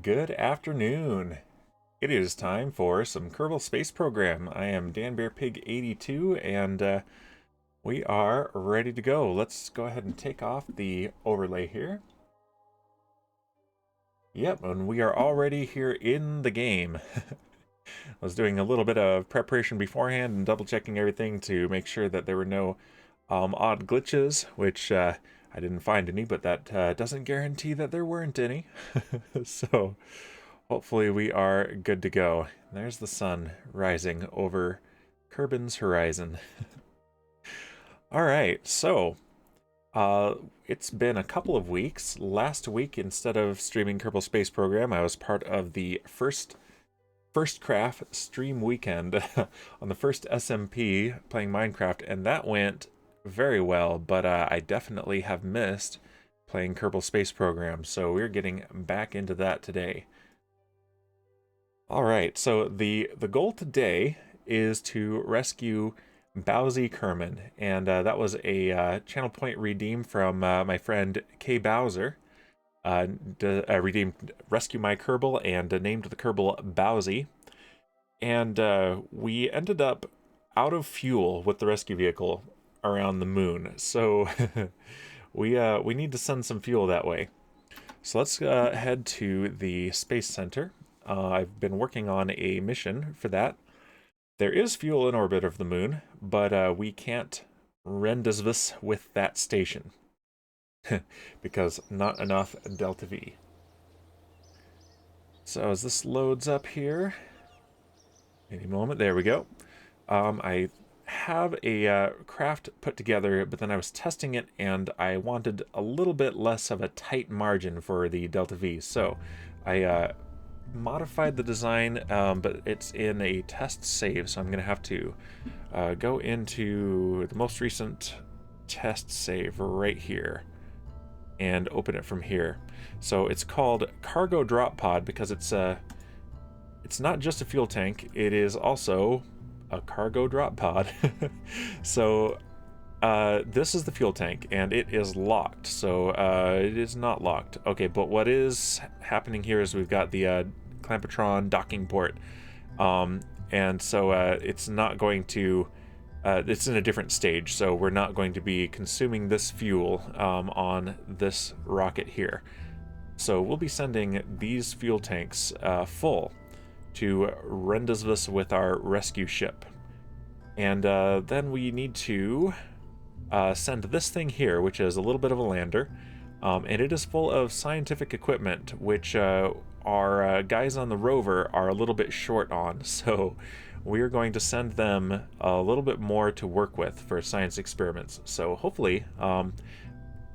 Good afternoon. It is time for some Kerbal Space Program. I am DanBearPig82 and we are ready to go. Let's go ahead and take off the overlay here. Yep, and we are already here in the game. I was doing a little bit of preparation beforehand and double checking everything to make sure that there were no odd glitches, which I didn't find any, but that doesn't guarantee that there weren't any. So hopefully we are good to go. There's the sun rising over Kerbin's horizon. All right, so it's been a couple of weeks. Last week, instead of streaming Kerbal Space Program, I was part of the first craft stream weekend on the first SMP playing Minecraft, and that went very well, but I definitely have missed playing Kerbal Space Program, so we're getting back into that today. All right, so the goal today is to rescue Bowzie Kerman, and that was a channel point redeem from my friend kBowzer. Redeemed Rescue My Kerbal and named the Kerbal Bowzie. And we ended up out of fuel with the rescue vehicle around the moon, so we need to send some fuel that way. So let's head to the Space Center. I've been working on a mission for that. There is fuel in orbit of the moon, but we can't render this with that station because not enough Delta V. So as this loads up here, any moment, there we go. I have a craft put together, but then I was testing it and I wanted a little bit less of a tight margin for the Delta V. So I modified the design, but it's in a test save, so I'm going to have to go into the most recent test save right here and open it from here. So it's called Cargo Drop Pod because it's not just a fuel tank, it is also a cargo drop pod. So this is the fuel tank and it is locked, so it is not locked. Okay, but what is happening here is we've got the Clampetron docking port, and so it's not going to it's in a different stage, so we're not going to be consuming this fuel on this rocket here. So we'll be sending these fuel tanks full to Rendezvous with our rescue ship. And then we need to send this thing here, which is a little bit of a lander, and it is full of scientific equipment, which our guys on the rover are a little bit short on, so we are going to send them a little bit more to work with for science experiments. So hopefully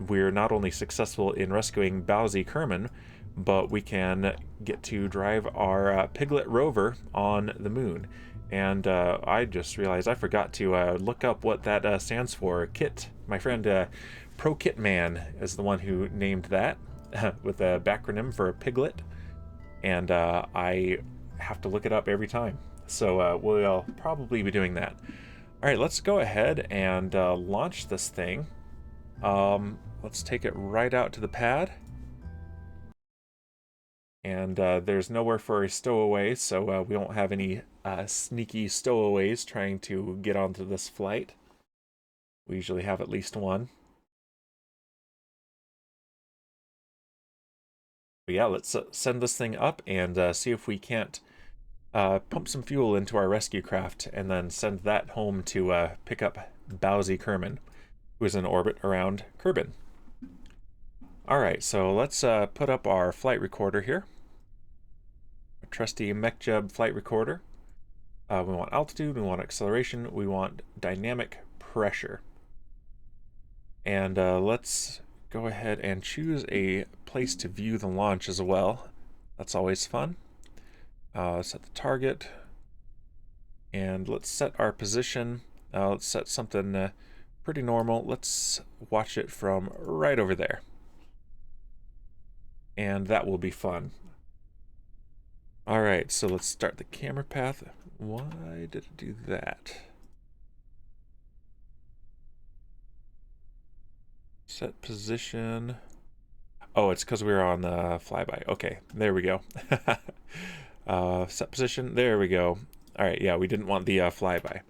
we're not only successful in rescuing Bowzie Kerman, but we can get to drive our Piglet rover on the moon. And I just realized I forgot to look up what that stands for. Kit, my friend Pro Kit Man is the one who named that with a backronym for Piglet, and I have to look it up every time. So we'll probably be doing that. All right, let's go ahead and launch this thing. Let's take it right out to the pad. And there's nowhere for a stowaway, so we won't have any sneaky stowaways trying to get onto this flight. We usually have at least one. But yeah, let's send this thing up and see if we can't pump some fuel into our rescue craft and then send that home to pick up Bowzie Kerman, who is in orbit around Kerbin. Alright, so let's put up our flight recorder here. A trusty MechJeb flight recorder. We want altitude, we want acceleration, we want dynamic pressure. And let's go ahead and choose a place to view the launch as well. That's always fun. Set the target. And let's set our position. Let's set something pretty normal. Let's watch it from right over there. And that will be fun. Alright, so let's start the camera path. Why did it do that? Set position. Oh, it's because we were on the flyby. Okay, there we go. Set position. There we go. All right, yeah, we didn't want the flyby.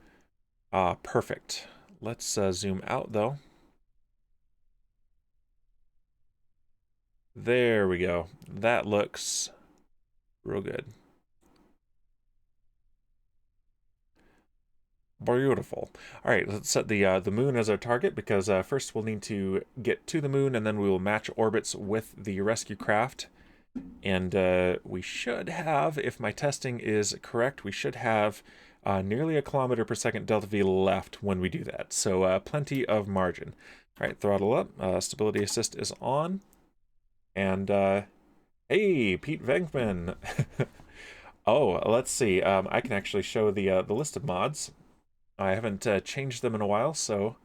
Perfect. Let's zoom out, though. There we go. That looks real good. Beautiful. All right, let's set the moon as our target because first we'll need to get to the moon and then we will match orbits with the rescue craft. And we should have, if my testing is correct, we should have nearly 1 kilometer per second delta V left when we do that. So plenty of margin. All right, throttle up. Stability assist is on. And hey, Pete Venkman. Oh, let's see. I can actually show the list of mods. I haven't changed them in a while, so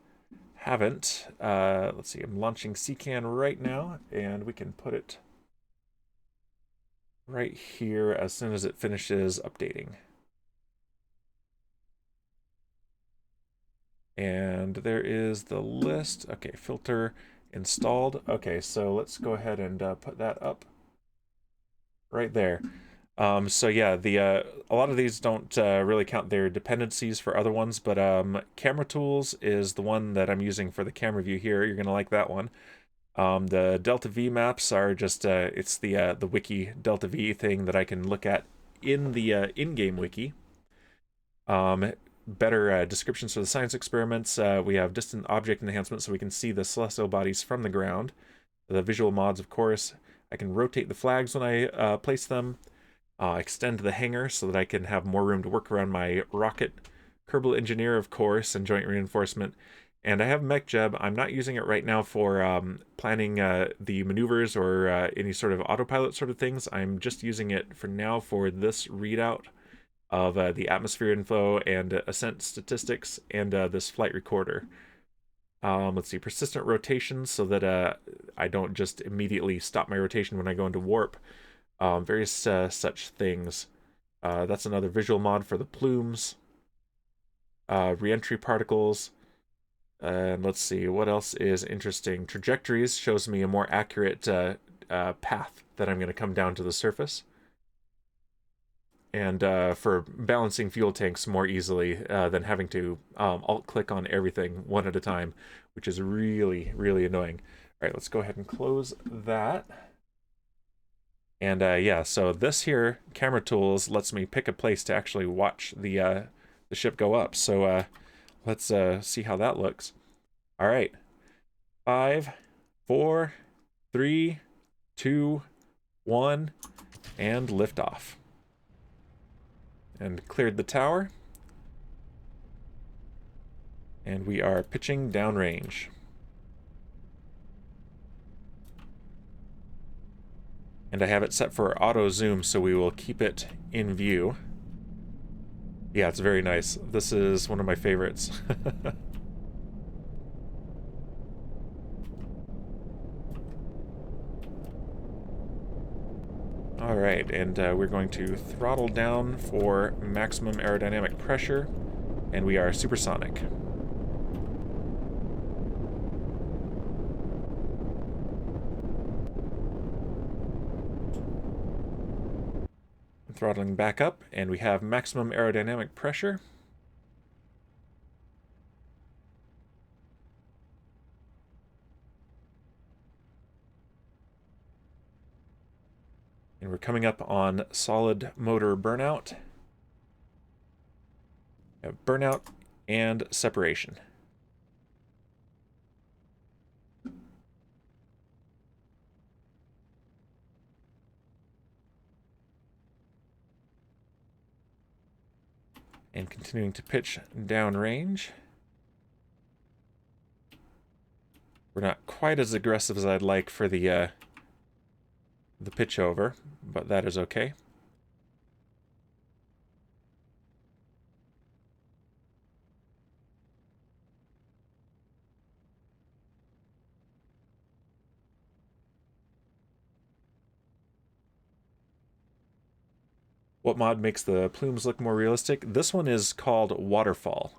haven't. Let's see, I'm launching CCAN right now, and we can put it right here as soon as it finishes updating. And there is the list. Okay, filter installed. Okay, so let's go ahead and put that up right there. So yeah, a lot of these don't really count their dependencies for other ones, but camera tools is the one that I'm using for the camera view here. You're gonna like that one. The Delta V maps are just it's the Wiki Delta V thing that I can look at in the in-game wiki. Better descriptions for the science experiments. We have distant object enhancement, so we can see the celestial bodies from the ground. The visual mods, of course. I can rotate the flags when I place them. Extend the hangar so that I can have more room to work around my rocket. Kerbal Engineer, of course, and joint reinforcement. And I have MechJeb. I'm not using it right now for planning the maneuvers or any sort of autopilot sort of things. I'm just using it for now for this readout of the atmosphere info and ascent statistics and this flight recorder. Let's see, persistent rotation so that I don't just immediately stop my rotation when I go into warp. Various such things. That's another visual mod for the plumes. Reentry particles. And let's see, what else is interesting? Trajectories shows me a more accurate path that I'm going to come down to the surface. And for balancing fuel tanks more easily than having to alt-click on everything one at a time, which is really, really annoying. All right, let's go ahead and close that. And yeah, so this here, camera tools, lets me pick a place to actually watch the ship go up. So let's see how that looks. All right, 5, 4, 3, 2, 1, and liftoff. And cleared the tower. And we are pitching downrange. And I have it set for auto zoom, so we will keep it in view. Yeah, it's very nice. This is one of my favorites. All right, and we're going to throttle down for maximum aerodynamic pressure, and we are supersonic. Throttling back up, and we have maximum aerodynamic pressure. And we're coming up on solid motor burnout. We have burnout and separation. And continuing to pitch downrange. We're not quite as aggressive as I'd like for the pitch over, but that is okay. What mod makes the plumes look more realistic? This one is called Waterfall.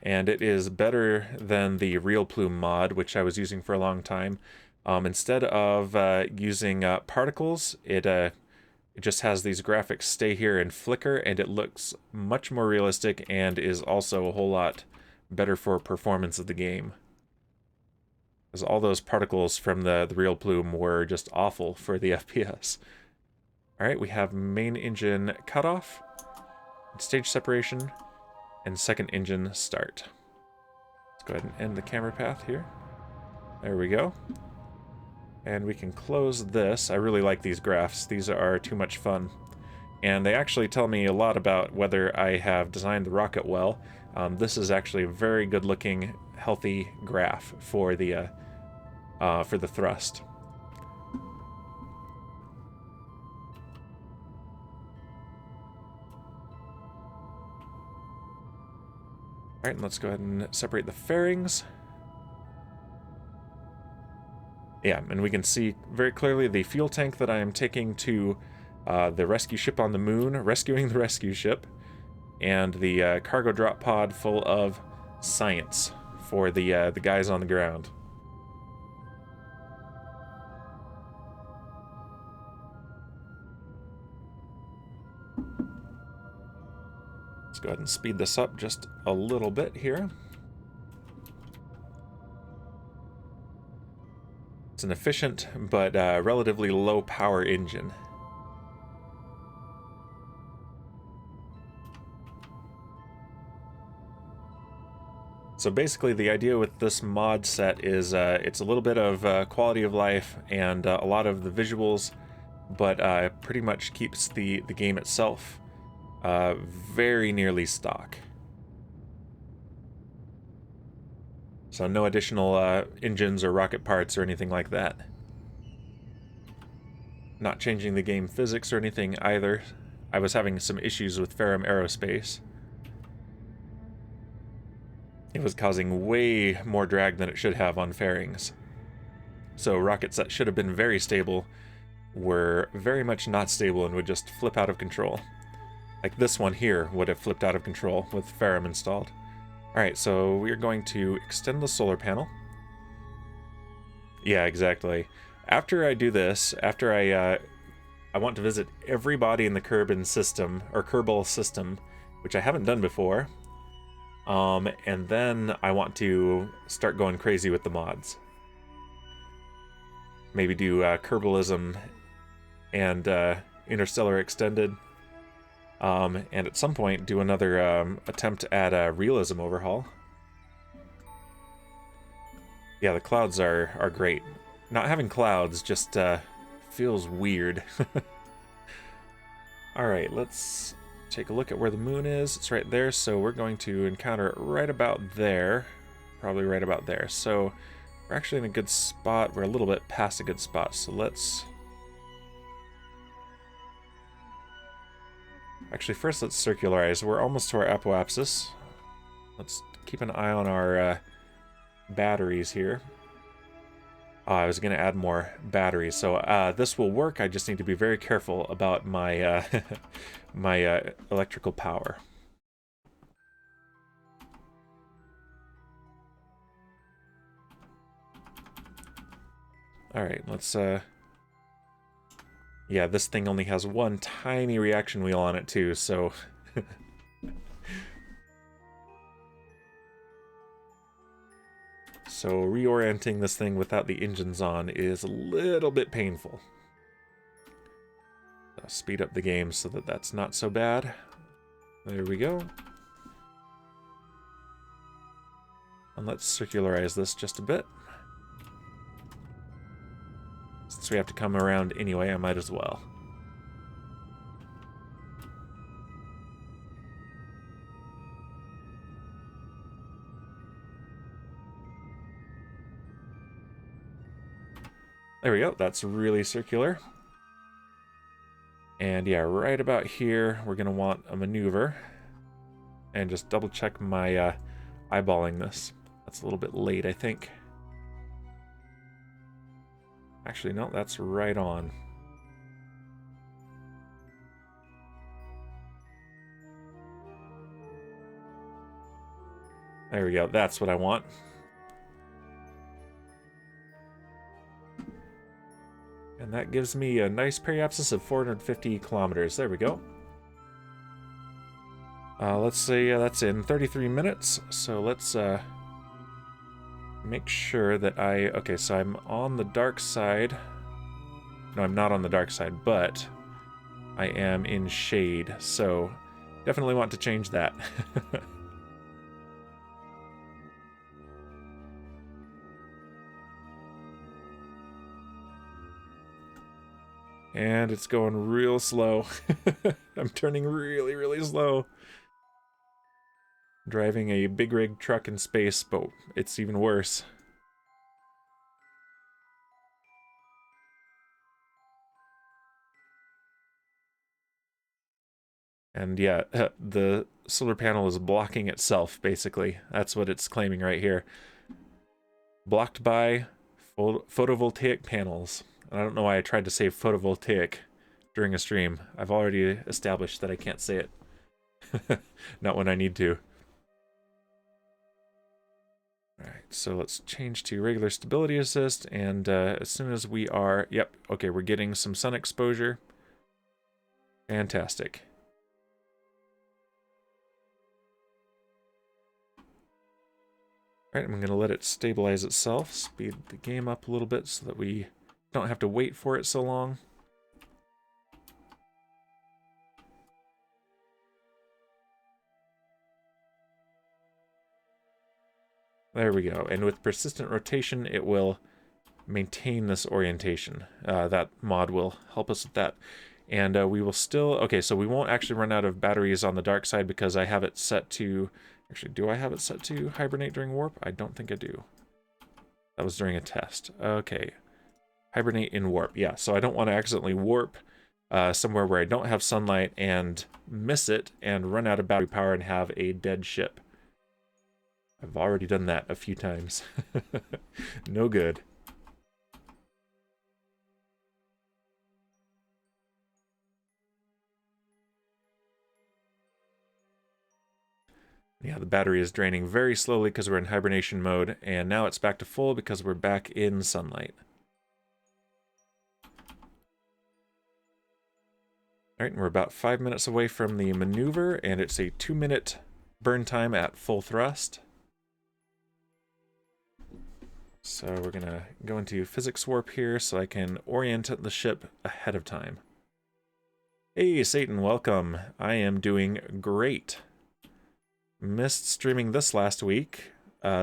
And it is better than the Real Plume mod, which I was using for a long time. Instead of using particles, it just has these graphics stay here and flicker, and it looks much more realistic and is also a whole lot better for performance of the game. Because all those particles from the real plume were just awful for the FPS. Alright, we have main engine cutoff, stage separation, and second engine start. Let's go ahead and end the camera path here. There we go. And we can close this. I really like these graphs. These are too much fun. And they actually tell me a lot about whether I have designed the rocket well. This is actually a very good looking, healthy graph for the thrust. Alright, let's go ahead and separate the fairings. Yeah, and we can see very clearly the fuel tank that I am taking to the rescue ship on the moon, rescuing the rescue ship, and the cargo drop pod full of science for the guys on the ground. Let's go ahead and speed this up just a little bit here. It's an efficient but relatively low power engine. So basically the idea with this mod set is it's a little bit of quality of life and a lot of the visuals, but pretty much keeps the game itself very nearly stock. So no additional engines or rocket parts or anything like that. Not changing the game physics or anything either. I was having some issues with Ferrum Aerospace. It was causing way more drag than it should have on fairings. So rockets that should have been very stable were very much not stable and would just flip out of control. Like this one here would have flipped out of control with Ferrum installed. Alright, so we're going to extend the solar panel. Yeah, exactly. After I do this, after I want to visit everybody in the Kerbal system, or Kerbal system, which I haven't done before. And then I want to start going crazy with the mods. Maybe do Kerbalism and Interstellar Extended. And at some point do another attempt at a realism overhaul. Yeah, the clouds are great. Not having clouds just feels weird. Alright, let's take a look at where the moon is. It's right there, so we're going to encounter it right about there. Probably right about there. So we're actually in a good spot. We're a little bit past a good spot, so let's... Actually, first let's circularize. We're almost to our apoapsis. Let's keep an eye on our batteries here. I was going to add more batteries, so this will work. I just need to be very careful about my my electrical power. All right, let's. Yeah, this thing only has one tiny reaction wheel on it too, so. So reorienting this thing without the engines on is a little bit painful. I'll speed up the game so that that's not so bad. There we go. And let's circularize this just a bit. Since we have to come around anyway, I might as well. There we go, that's really circular. And yeah, right about here, we're going to want a maneuver. And just double check my eyeballing this. That's a little bit late, I think. Actually, no, that's right on. There we go, that's what I want. And that gives me a nice periapsis of 450 kilometers. There we go. Let's say that's in 33 minutes. So let's make sure that okay, so I'm on the dark side. No, I'm not on the dark side, but I am in shade. So definitely want to change that. And it's going real slow. I'm turning really, really slow. Driving a big rig truck in space, but it's even worse. And yeah, the solar panel is blocking itself, basically. That's what it's claiming right here. Blocked by photovoltaic panels. And I don't know why I tried to say photovoltaic during a stream. I've already established that I can't say it. Not when I need to. Alright, so let's change to regular stability assist, and as soon as we are... Yep, okay, we're getting some sun exposure. Fantastic. Alright, I'm going to let it stabilize itself, speed the game up a little bit so that we don't have to wait for it so long. There we go. And with persistent rotation, it will maintain this orientation. That mod will help us with that. And we will still... Okay, so we won't actually run out of batteries on the dark side because I have it set to... Actually, do I have it set to hibernate during warp? I don't think I do. That was during a test. Okay. Hibernate in warp. Yeah, so I don't want to accidentally warp somewhere where I don't have sunlight and miss it and run out of battery power and have a dead ship. I've already done that a few times. No good. Yeah, the battery is draining very slowly because we're in hibernation mode, and now it's back to full because we're back in sunlight. Alright, and we're about 5 minutes away from the maneuver, and it's a 2-minute burn time at full thrust. So we're going to go into physics warp here so I can orient the ship ahead of time. Hey, Satan, welcome. I am doing great. Missed streaming this last week,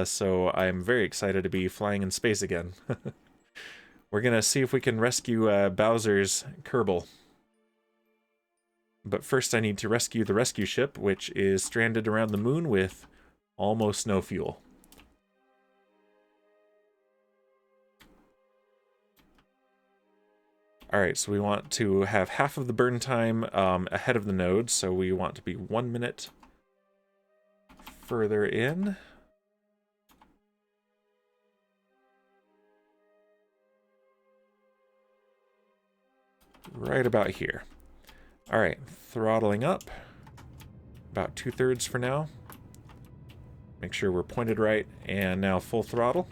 so I'm very excited to be flying in space again. We're going to see if we can rescue Bowzer's Kerbal. But first I need to rescue the rescue ship, which is stranded around the moon with almost no fuel. Alright, so we want to have half of the burn time ahead of the node, so we want to be 1 minute further in. Right about here. Alright, throttling up. About 2/3 for now. Make sure we're pointed right, and now full throttle.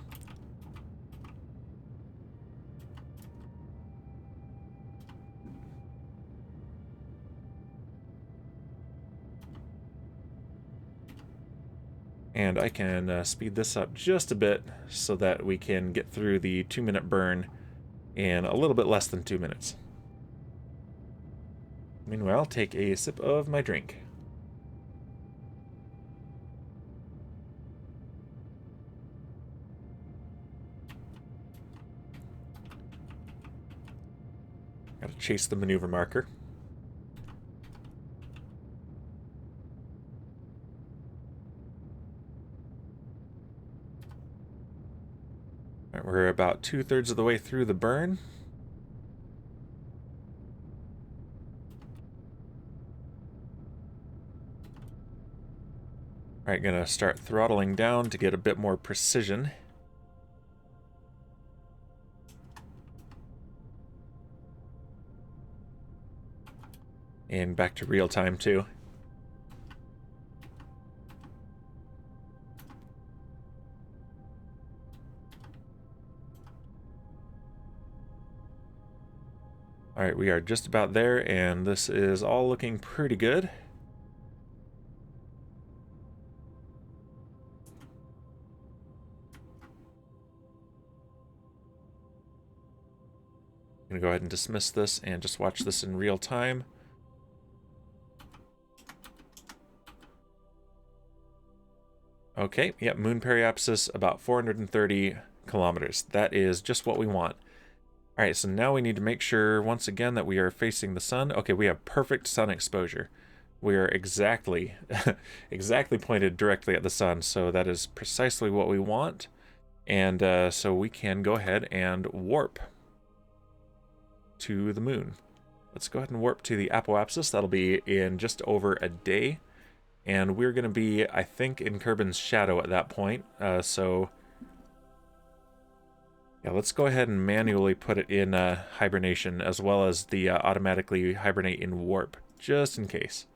And I can speed this up just a bit so that we can get through the 2-minute burn in a little bit less than 2 minutes. Meanwhile, take a sip of my drink. Gotta chase the maneuver marker. Right, we're about 2/3 of the way through the burn. Alright, gonna start throttling down to get a bit more precision. And back to real time too. All right, we are just about there, and this is all looking pretty good. I'm gonna go ahead and dismiss this and just watch this in real time. Okay, yep, moon periapsis about 430 kilometers. That is just what we want. All right, so now we need to make sure once again that we are facing the sun. Okay, we have perfect sun exposure. We are exactly pointed directly at the sun, so that is precisely what we want. And so we can go ahead and warp to the moon. Let's go ahead and warp to the apoapsis. That'll be in just over a day. And we're going to be, I think, in Kerbin's shadow at that point. So, yeah, let's go ahead and manually put it in hibernation, as well as the automatically hibernate in warp, just in case.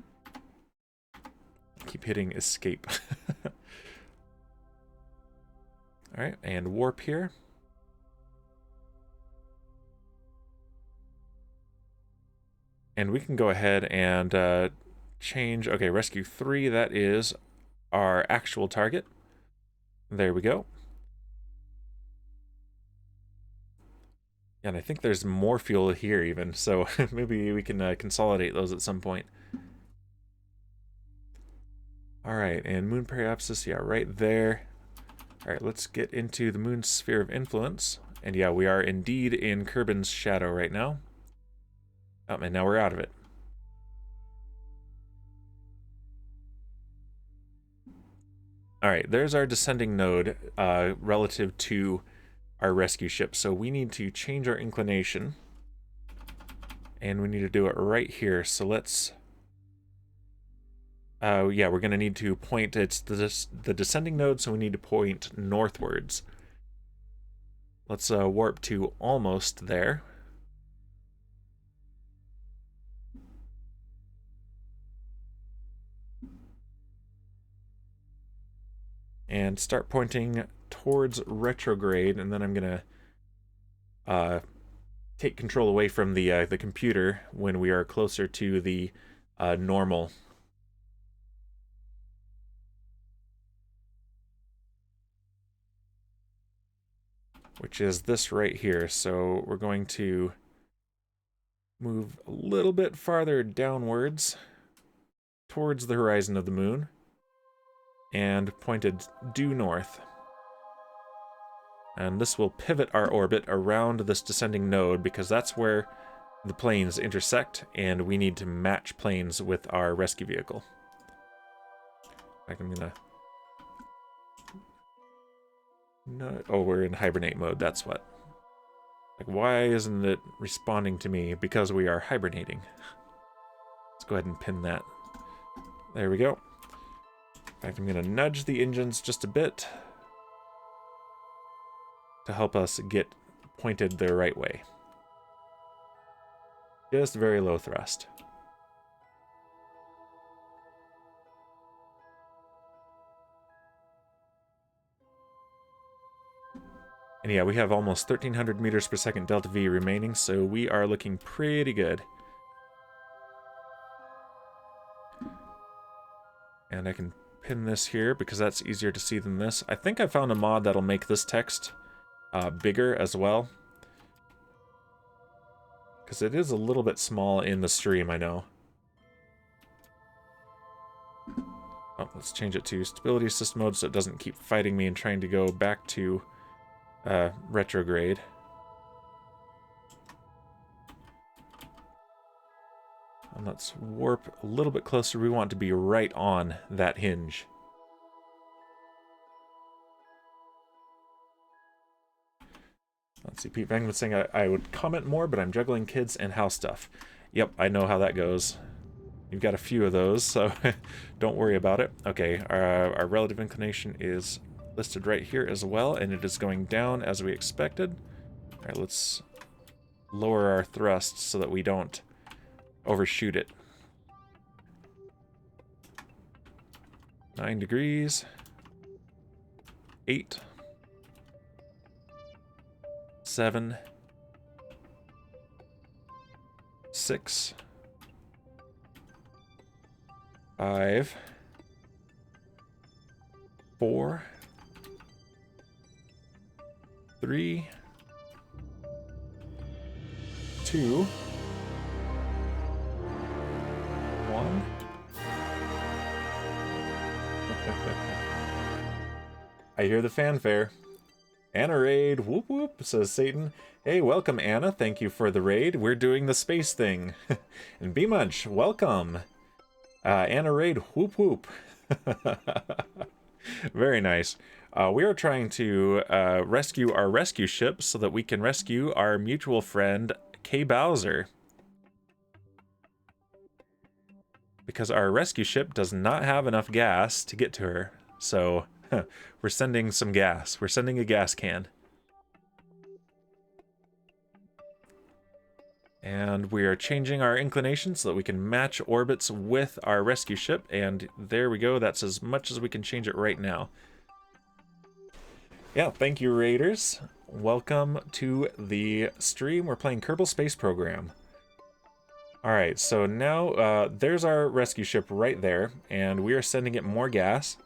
Keep hitting escape. Alright, and warp here. And we can go ahead and change, okay, rescue 3, that is our actual target. There we go. And I think there's more fuel here even, so maybe we can consolidate those at some point. Alright, and moon periapsis, yeah, right there. Alright, let's get into the moon's sphere of influence. And yeah, we are indeed in Kerbin's shadow right now. Oh, and now we're out of it. Alright, there's our descending node relative to our rescue ship. So we need to change our inclination. And we need to do it right here. So let's... yeah, we're going to need to point... It's the descending node, so we need to point northwards. Let's warp to almost there. And start pointing towards retrograde, and then I'm going to take control away from the computer when we are closer to the normal. Which is this right here. So we're going to move a little bit farther downwards towards the horizon of the moon and pointed due north. And this will pivot our orbit around this descending node because that's where the planes intersect, and we need to match planes with our rescue vehicle. I'm gonna... No, oh, we're in hibernate mode, that's what. Like, why isn't it responding to me? Because we are hibernating. Let's go ahead and pin that. There we go. In fact, I'm gonna nudge the engines just a bit to help us get pointed the right way. Just very low thrust. And yeah, we have almost 1,300 meters per second delta V remaining, so we are looking pretty good. And I can pin this here because that's easier to see than this. I think I found a mod that'll make this text bigger as well. Because it is a little bit small in the stream, I know. Oh, let's change it to stability assist mode so it doesn't keep fighting me and trying to go back to retrograde. And let's warp a little bit closer. We want to be right on that hinge. Let's see, Pete Vangman saying I would comment more, but I'm juggling kids and house stuff. Yep, I know how that goes. You've got a few of those, so don't worry about it. Okay, our relative inclination is listed right here as well, and it is going down as we expected. All right, let's lower our thrust so that we don't overshoot it. 9 degrees. 8. 7. 6, 5, 4, 3, 2, 1. I hear the fanfare. Anna raid, whoop whoop, says Satan. Hey, welcome Anna, thank you for the raid. We're doing the space thing. And B-Munch, welcome. Anna raid, whoop whoop. Very nice. We are trying to rescue our rescue ship so that we can rescue our mutual friend, kBowzer. Because our rescue ship does not have enough gas to get to her. So, we're sending some gas. We're sending a gas can. And we are changing our inclination so that we can match orbits with our rescue ship. And there we go. That's as much as we can change it right now. Yeah, thank you, Raiders. Welcome to the stream. We're playing Kerbal Space Program. Alright, so now there's our rescue ship right there. And we are sending it more gas.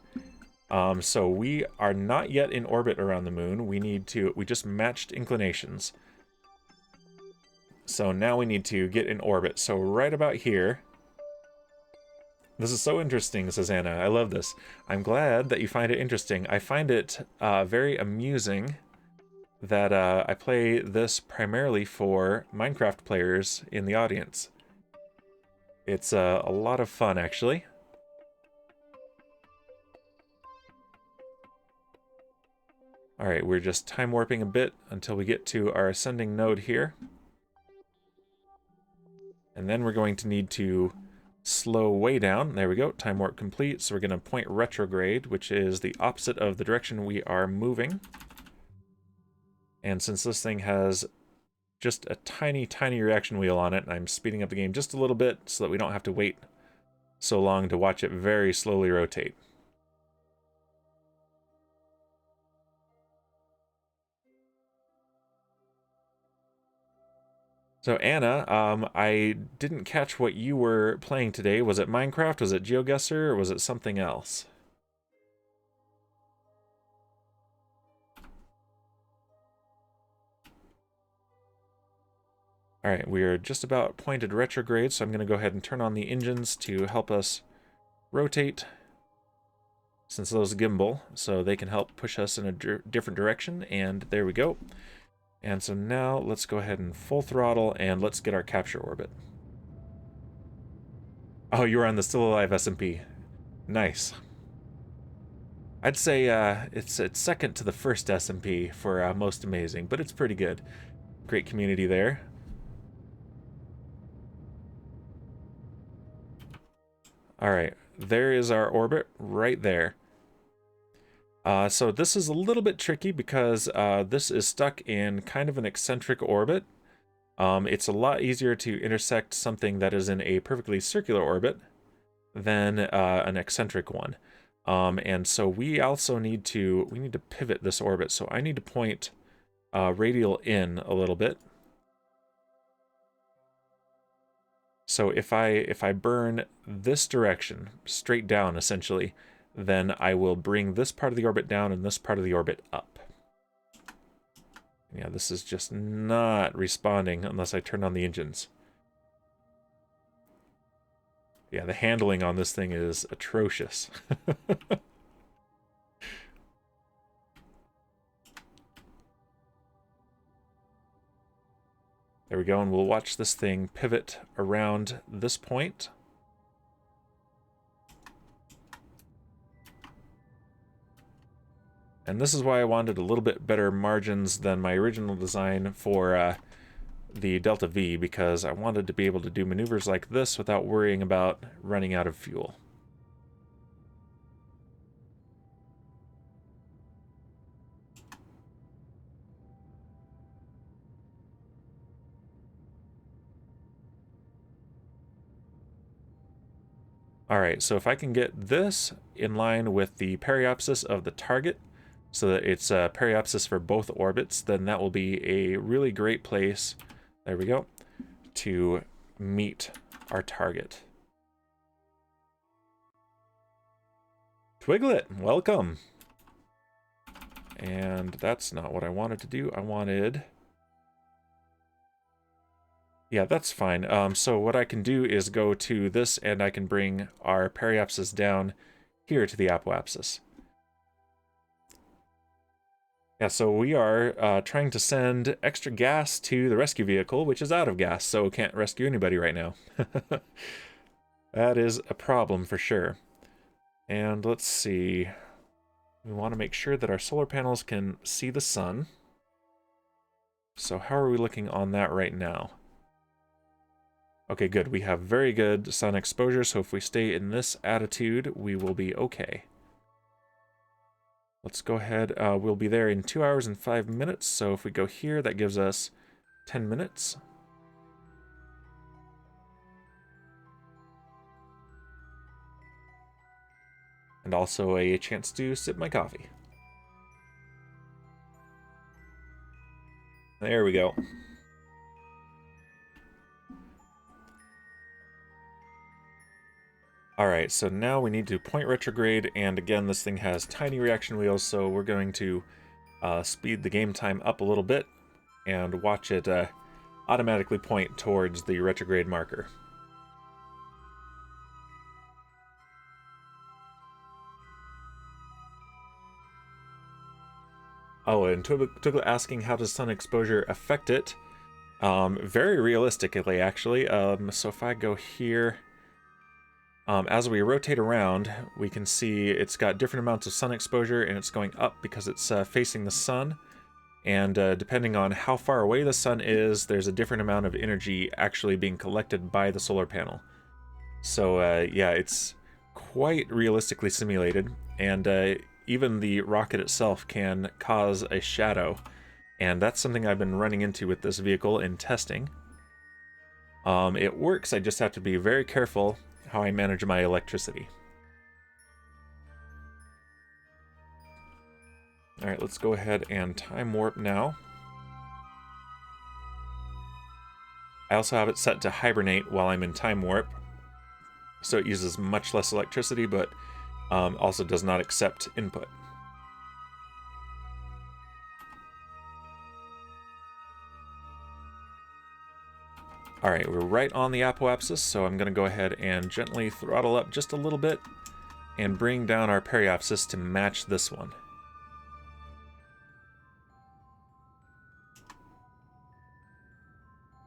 So we are not yet in orbit around the moon. We just matched inclinations. So now we need to get in orbit. So right about here. This is so interesting, says Anna. I love this. I'm glad that you find it interesting. I find it very amusing that I play this primarily for Minecraft players in the audience. It's a lot of fun, actually. Alright, we're just time warping a bit until we get to our ascending node here. And then we're going to need to slow way down. There we go, time warp complete. So we're going to point retrograde, which is the opposite of the direction we are moving. And since this thing has just a tiny, tiny reaction wheel on it, I'm speeding up the game just a little bit so that we don't have to wait so long to watch it very slowly rotate. So Anna, I didn't catch what you were playing today. Was it Minecraft? Was it GeoGuessr? Or was it something else? Alright, we are just about pointed retrograde, so I'm going to go ahead and turn on the engines to help us rotate, since those gimbal, so they can help push us in a different direction, and there we go. And so now let's go ahead and full throttle and let's get our capture orbit. Oh, you were on the Still Alive SMP. Nice. I'd say it's second to the first SMP for most amazing, but it's pretty good. Great community there. Alright, there is our orbit right there. So this is a little bit tricky because this is stuck in kind of an eccentric orbit. It's a lot easier to intersect something that is in a perfectly circular orbit than an eccentric one. And so we also need to pivot this orbit. So I need to point radial in a little bit. So if I burn this direction straight down essentially, then I will bring this part of the orbit down and this part of the orbit up. Yeah, this is just not responding unless I turn on the engines. Yeah, the handling on this thing is atrocious. There we go, and we'll watch this thing pivot around this point. And this is why I wanted a little bit better margins than my original design for the Delta V, because I wanted to be able to do maneuvers like this without worrying about running out of fuel. Alright, so if I can get this in line with the periapsis of the target, so that it's a periapsis for both orbits, then that will be a really great place, there we go, to meet our target. Twiglet, welcome. And that's not what I wanted to do. I wanted... Yeah, that's fine. So what I can do is go to this, and I can bring our periapsis down here to the apoapsis. Yeah, so we are trying to send extra gas to the rescue vehicle, which is out of gas, so can't rescue anybody right now. That is a problem for sure. And let's see. We want to make sure that our solar panels can see the sun. So how are we looking on that right now? Okay, good. We have very good sun exposure, so if we stay in this attitude, we will be okay. Let's go ahead. We'll be there in 2 hours and 5 minutes, so if we go here, that gives us 10 minutes. And also a chance to sip my coffee. There we go. Alright, so now we need to point retrograde, and again, this thing has tiny reaction wheels, so we're going to speed the game time up a little bit and watch it automatically point towards the retrograde marker. Oh, and Twiglet asking how does sun exposure affect it? Very realistically, actually. So if I go here... as we rotate around, we can see it's got different amounts of sun exposure, and it's going up because it's facing the sun. And depending on how far away the sun is, there's a different amount of energy actually being collected by the solar panel. So yeah, it's quite realistically simulated, and even the rocket itself can cause a shadow. And that's something I've been running into with this vehicle in testing. It works, I just have to be very careful how I manage my electricity. Alright, let's go ahead and time warp now. I also have it set to hibernate while I'm in time warp, so it uses much less electricity, but also does not accept input. Alright, we're right on the apoapsis, so I'm going to go ahead and gently throttle up just a little bit and bring down our periapsis to match this one.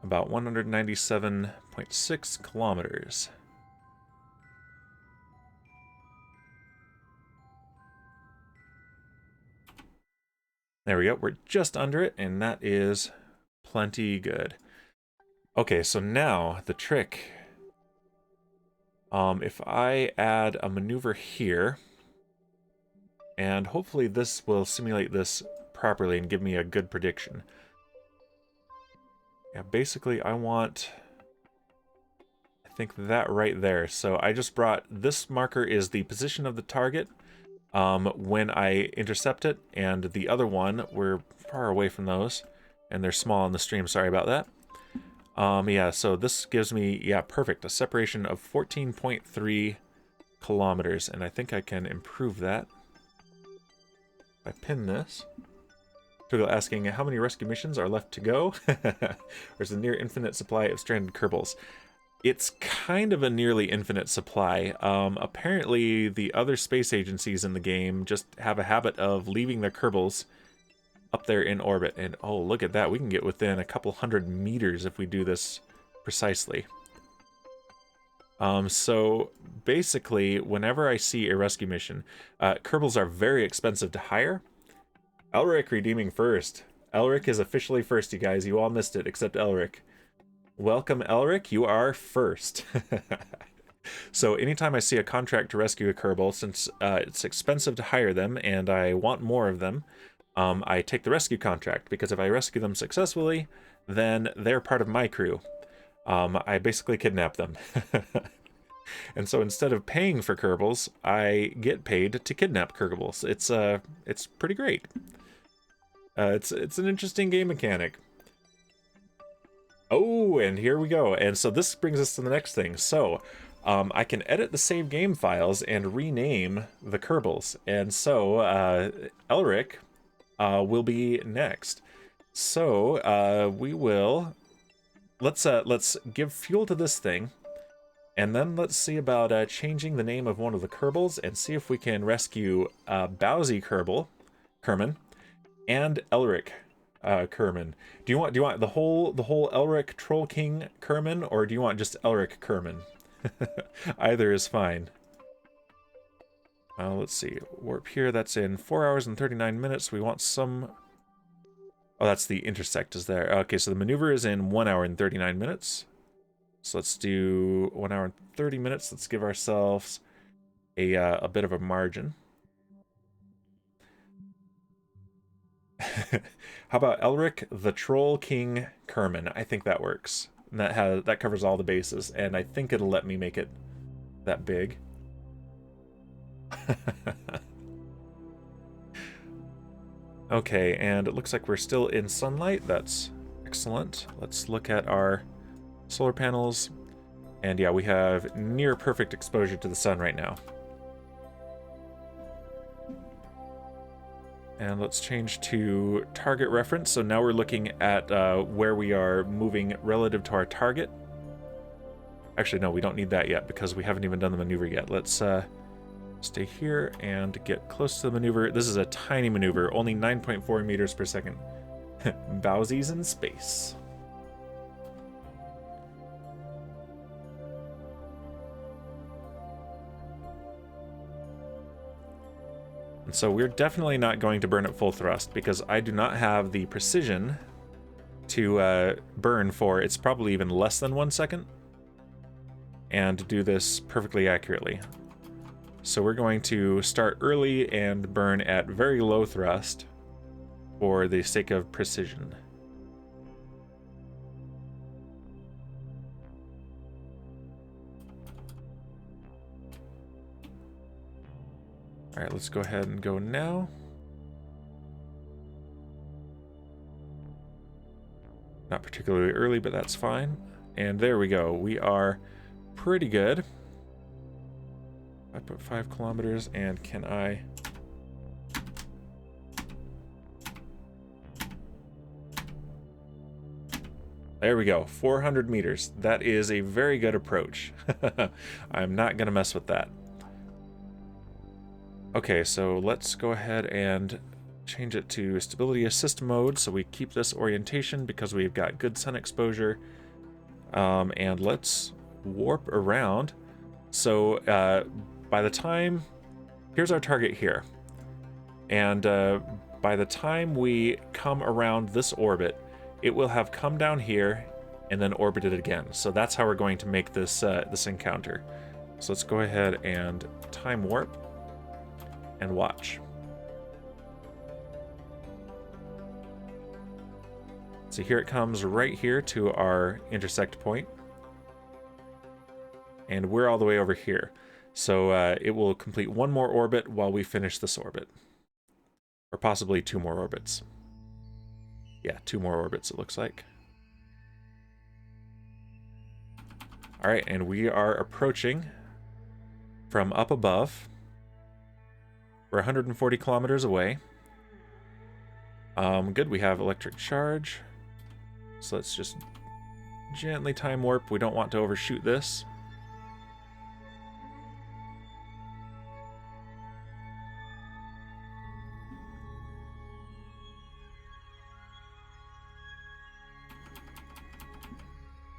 About 197.6 kilometers. There we go, we're just under it, and that is plenty good. Okay, so now the trick. If I add a maneuver here, and hopefully this will simulate this properly and give me a good prediction. Yeah, basically I want, I think that right there. So I just brought, this marker is the position of the target when I intercept it, and the other one, we're far away from those, and they're small on the stream, sorry about that. Yeah, so this gives me, yeah, perfect, a separation of 14.3 kilometers, and I think I can improve that. If I pin this. Twiggle asking, how many rescue missions are left to go? There's a near infinite supply of stranded Kerbals. It's kind of a nearly infinite supply. Apparently, the other space agencies in the game just have a habit of leaving their Kerbals up there in orbit. And oh, look at that. We can get within a couple hundred meters if we do this precisely. So basically, whenever I see a rescue mission, Kerbals are very expensive to hire. Elric redeeming first. Elric is officially first, you guys. You all missed it, except Elric. Welcome, Elric. You are first. So anytime I see a contract to rescue a Kerbal, since it's expensive to hire them and I want more of them, I take the rescue contract, because if I rescue them successfully, then they're part of my crew. I basically kidnap them. And so instead of paying for Kerbals, I get paid to kidnap Kerbals. It's pretty great. It's an interesting game mechanic. Oh, and here we go. And so this brings us to the next thing. So I can edit the save game files and rename the Kerbals. And so Elric will be next. So we will let's give fuel to this thing, and then let's see about changing the name of one of the Kerbals and see if we can rescue Bowzie Kerman and Elric Kerman. Do you want the whole Elric Troll King Kerman, or do you want just Elric Kerman? Either is fine. Let's see. Warp here. That's in 4 hours and 39 minutes. We want some. Oh, that's the intersect is there. Okay, so the maneuver is in 1 hour and 39 minutes. So let's do 1 hour and 30 minutes. Let's give ourselves a bit of a margin. How about Elric the Troll King Kerman? I think that works. And that covers all the bases, and I think it'll let me make it that big. Okay, and it looks like we're still in sunlight. That's excellent. Let's look at our solar panels. And yeah, we have near perfect exposure to the sun right now. And let's change to target reference. So now we're looking at where we are moving relative to our target. Actually, no, we don't need that yet because we haven't even done the maneuver yet. Let's stay here and get close to the maneuver. This is a tiny maneuver, only 9.4 meters per second. Bowsie's in space. And so we're definitely not going to burn at full thrust because I do not have the precision to burn for, it's probably even less than 1 second, and do this perfectly accurately. So we're going to start early and burn at very low thrust for the sake of precision. All right, let's go ahead and go now. Not particularly early, but that's fine. And there we go. We are pretty good. 5.5 kilometers, and can I... There we go, 400 meters. That is a very good approach. I'm not going to mess with that. Okay, so let's go ahead and change it to stability assist mode so we keep this orientation because we've got good sun exposure. And let's warp around. So by the time, here's our target here. And by the time we come around this orbit, it will have come down here and then orbited again. So that's how we're going to make this this encounter. So let's go ahead and time warp and watch. So here it comes right here to our intersect point. And we're all the way over here. So it will complete one more orbit while we finish this orbit. Or possibly 2 more orbits. Yeah, 2 more orbits it looks like. Alright, and we are approaching from up above. We're 140 kilometers away. Good, we have electric charge. So let's just gently time warp. We don't want to overshoot this.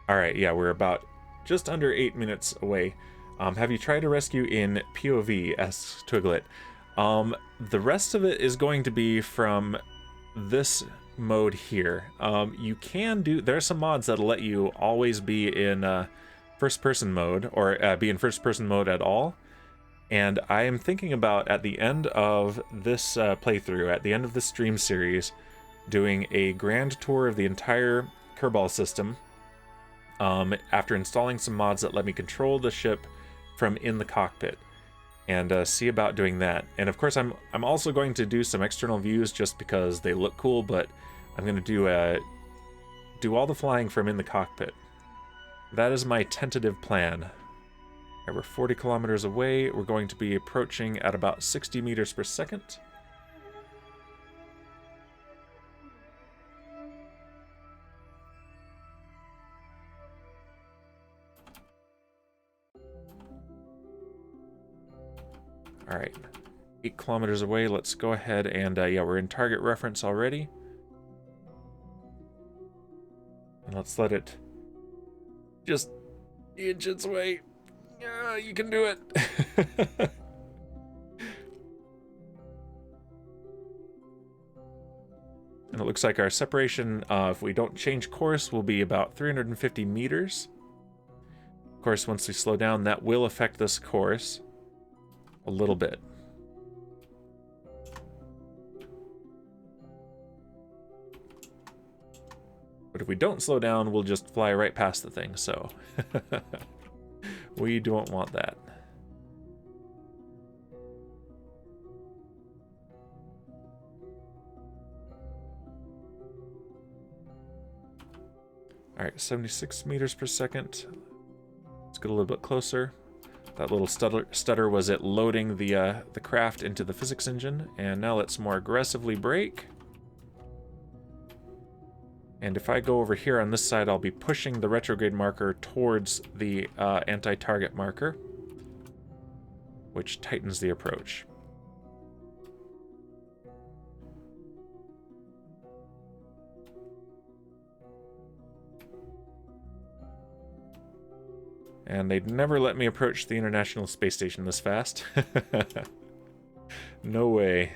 Alright, yeah, we're about just under 8 minutes away. Have you tried a rescue in POV? Asks Twiglet. The rest of it is going to be from this mode here. You can do, there are some mods that'll let you always be in first-person mode, or be in first-person mode at all. And I am thinking about, at the end of this playthrough, at the end of this stream series, doing a grand tour of the entire Kerbal system, after installing some mods that let me control the ship from in the cockpit, and see about doing that. And of course, I'm also going to do some external views just because they look cool, but I'm going to do all the flying from in the cockpit. That is my tentative plan. Right, we're 40 kilometers away. We're going to be approaching at about 60 meters per second. All right, 8 kilometers away. Let's go ahead and, yeah, we're in target reference already. And let's let it just inch its way. Yeah, you can do it. And it looks like our separation, if we don't change course, will be about 350 meters. Of course, once we slow down, that will affect this course a little bit. But if we don't slow down, we'll just fly right past the thing, so we don't want that. All right, 76 meters per second. Let's get a little bit closer. That little stutter was it loading the craft into the physics engine, and now let's more aggressively brake. And if I go over here on this side, I'll be pushing the retrograde marker towards the anti-target marker, which tightens the approach. And they'd never let me approach the International Space Station this fast. No way.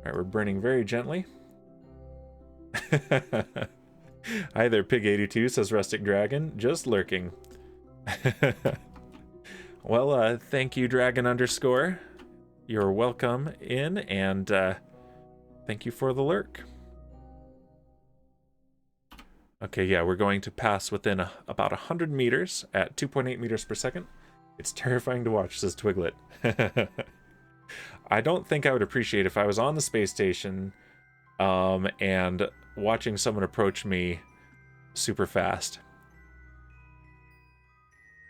Alright, we're burning very gently. Hi there, Pig82, says Rustic Dragon. Just lurking. Well, thank you, Dragon _. You're welcome in, and thank you for the lurk. Okay, yeah, we're going to pass within about 100 meters at 2.8 meters per second. It's terrifying to watch, says Twiglet. I don't think I would appreciate if I was on the space station and watching someone approach me super fast.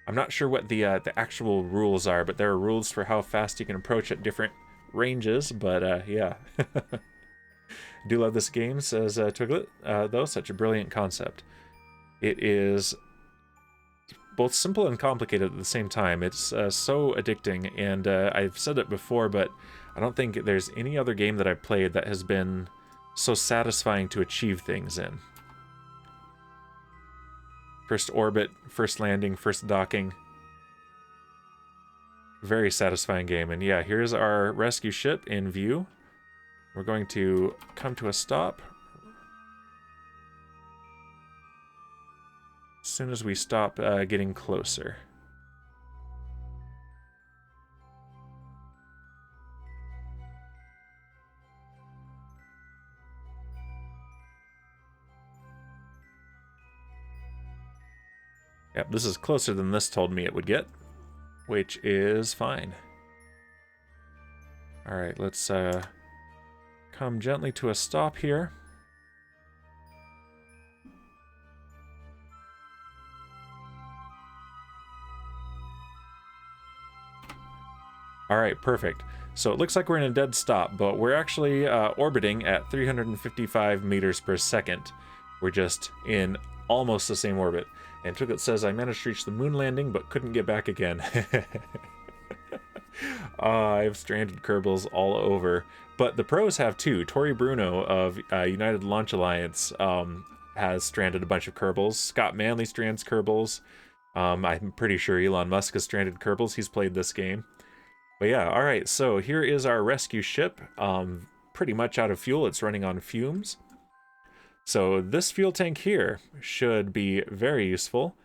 I'm not sure what the actual rules are, but there are rules for how fast you can approach at different ranges, but yeah. Do love this game, says Twiglet, though, such a brilliant concept. It is both simple and complicated at the same time. It's so addicting, and I've said it before, but I don't think there's any other game that I've played that has been so satisfying to achieve things in. First orbit, first landing, first docking. Very satisfying game. And yeah, here's our rescue ship in view. We're going to come to a stop. As soon as we stop getting closer. Yep, this is closer than this told me it would get, which is fine. All right, let's come gently to a stop here. All right, perfect. So it looks like we're in a dead stop, but we're actually orbiting at 355 meters per second. We're just in almost the same orbit. And Twiglet says, I managed to reach the moon landing, but couldn't get back again. I have stranded Kerbals all over. But the pros have too. Tori Bruno of United Launch Alliance has stranded a bunch of Kerbals. Scott Manley strands Kerbals. I'm pretty sure Elon Musk has stranded Kerbals. He's played this game. But yeah, all right. So here is our rescue ship. Pretty much out of fuel. It's running on fumes. So this fuel tank here should be very useful.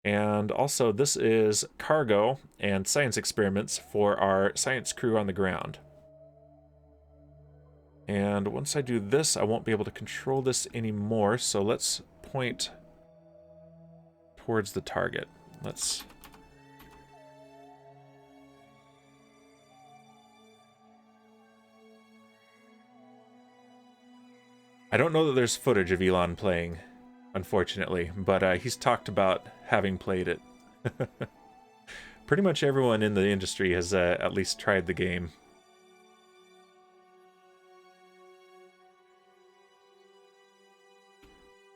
And also this is cargo and science experiments for our science crew on the ground. And once I do this, I won't be able to control this anymore. So let's point towards the target. Let's I don't know that there's footage of Elon playing, unfortunately, but he's talked about having played it. Pretty much everyone in the industry has at least tried the game.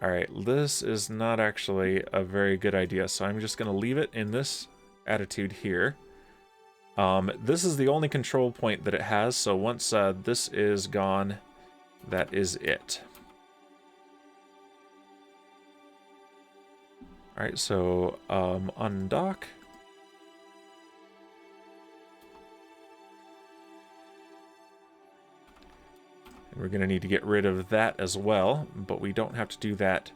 Alright, this is not actually a very good idea, so I'm just going to leave it in this attitude here. This is the only control point that it has, so once this is gone, that is it. Alright, so undock. And we're going to need to get rid of that as well, but we don't have to do that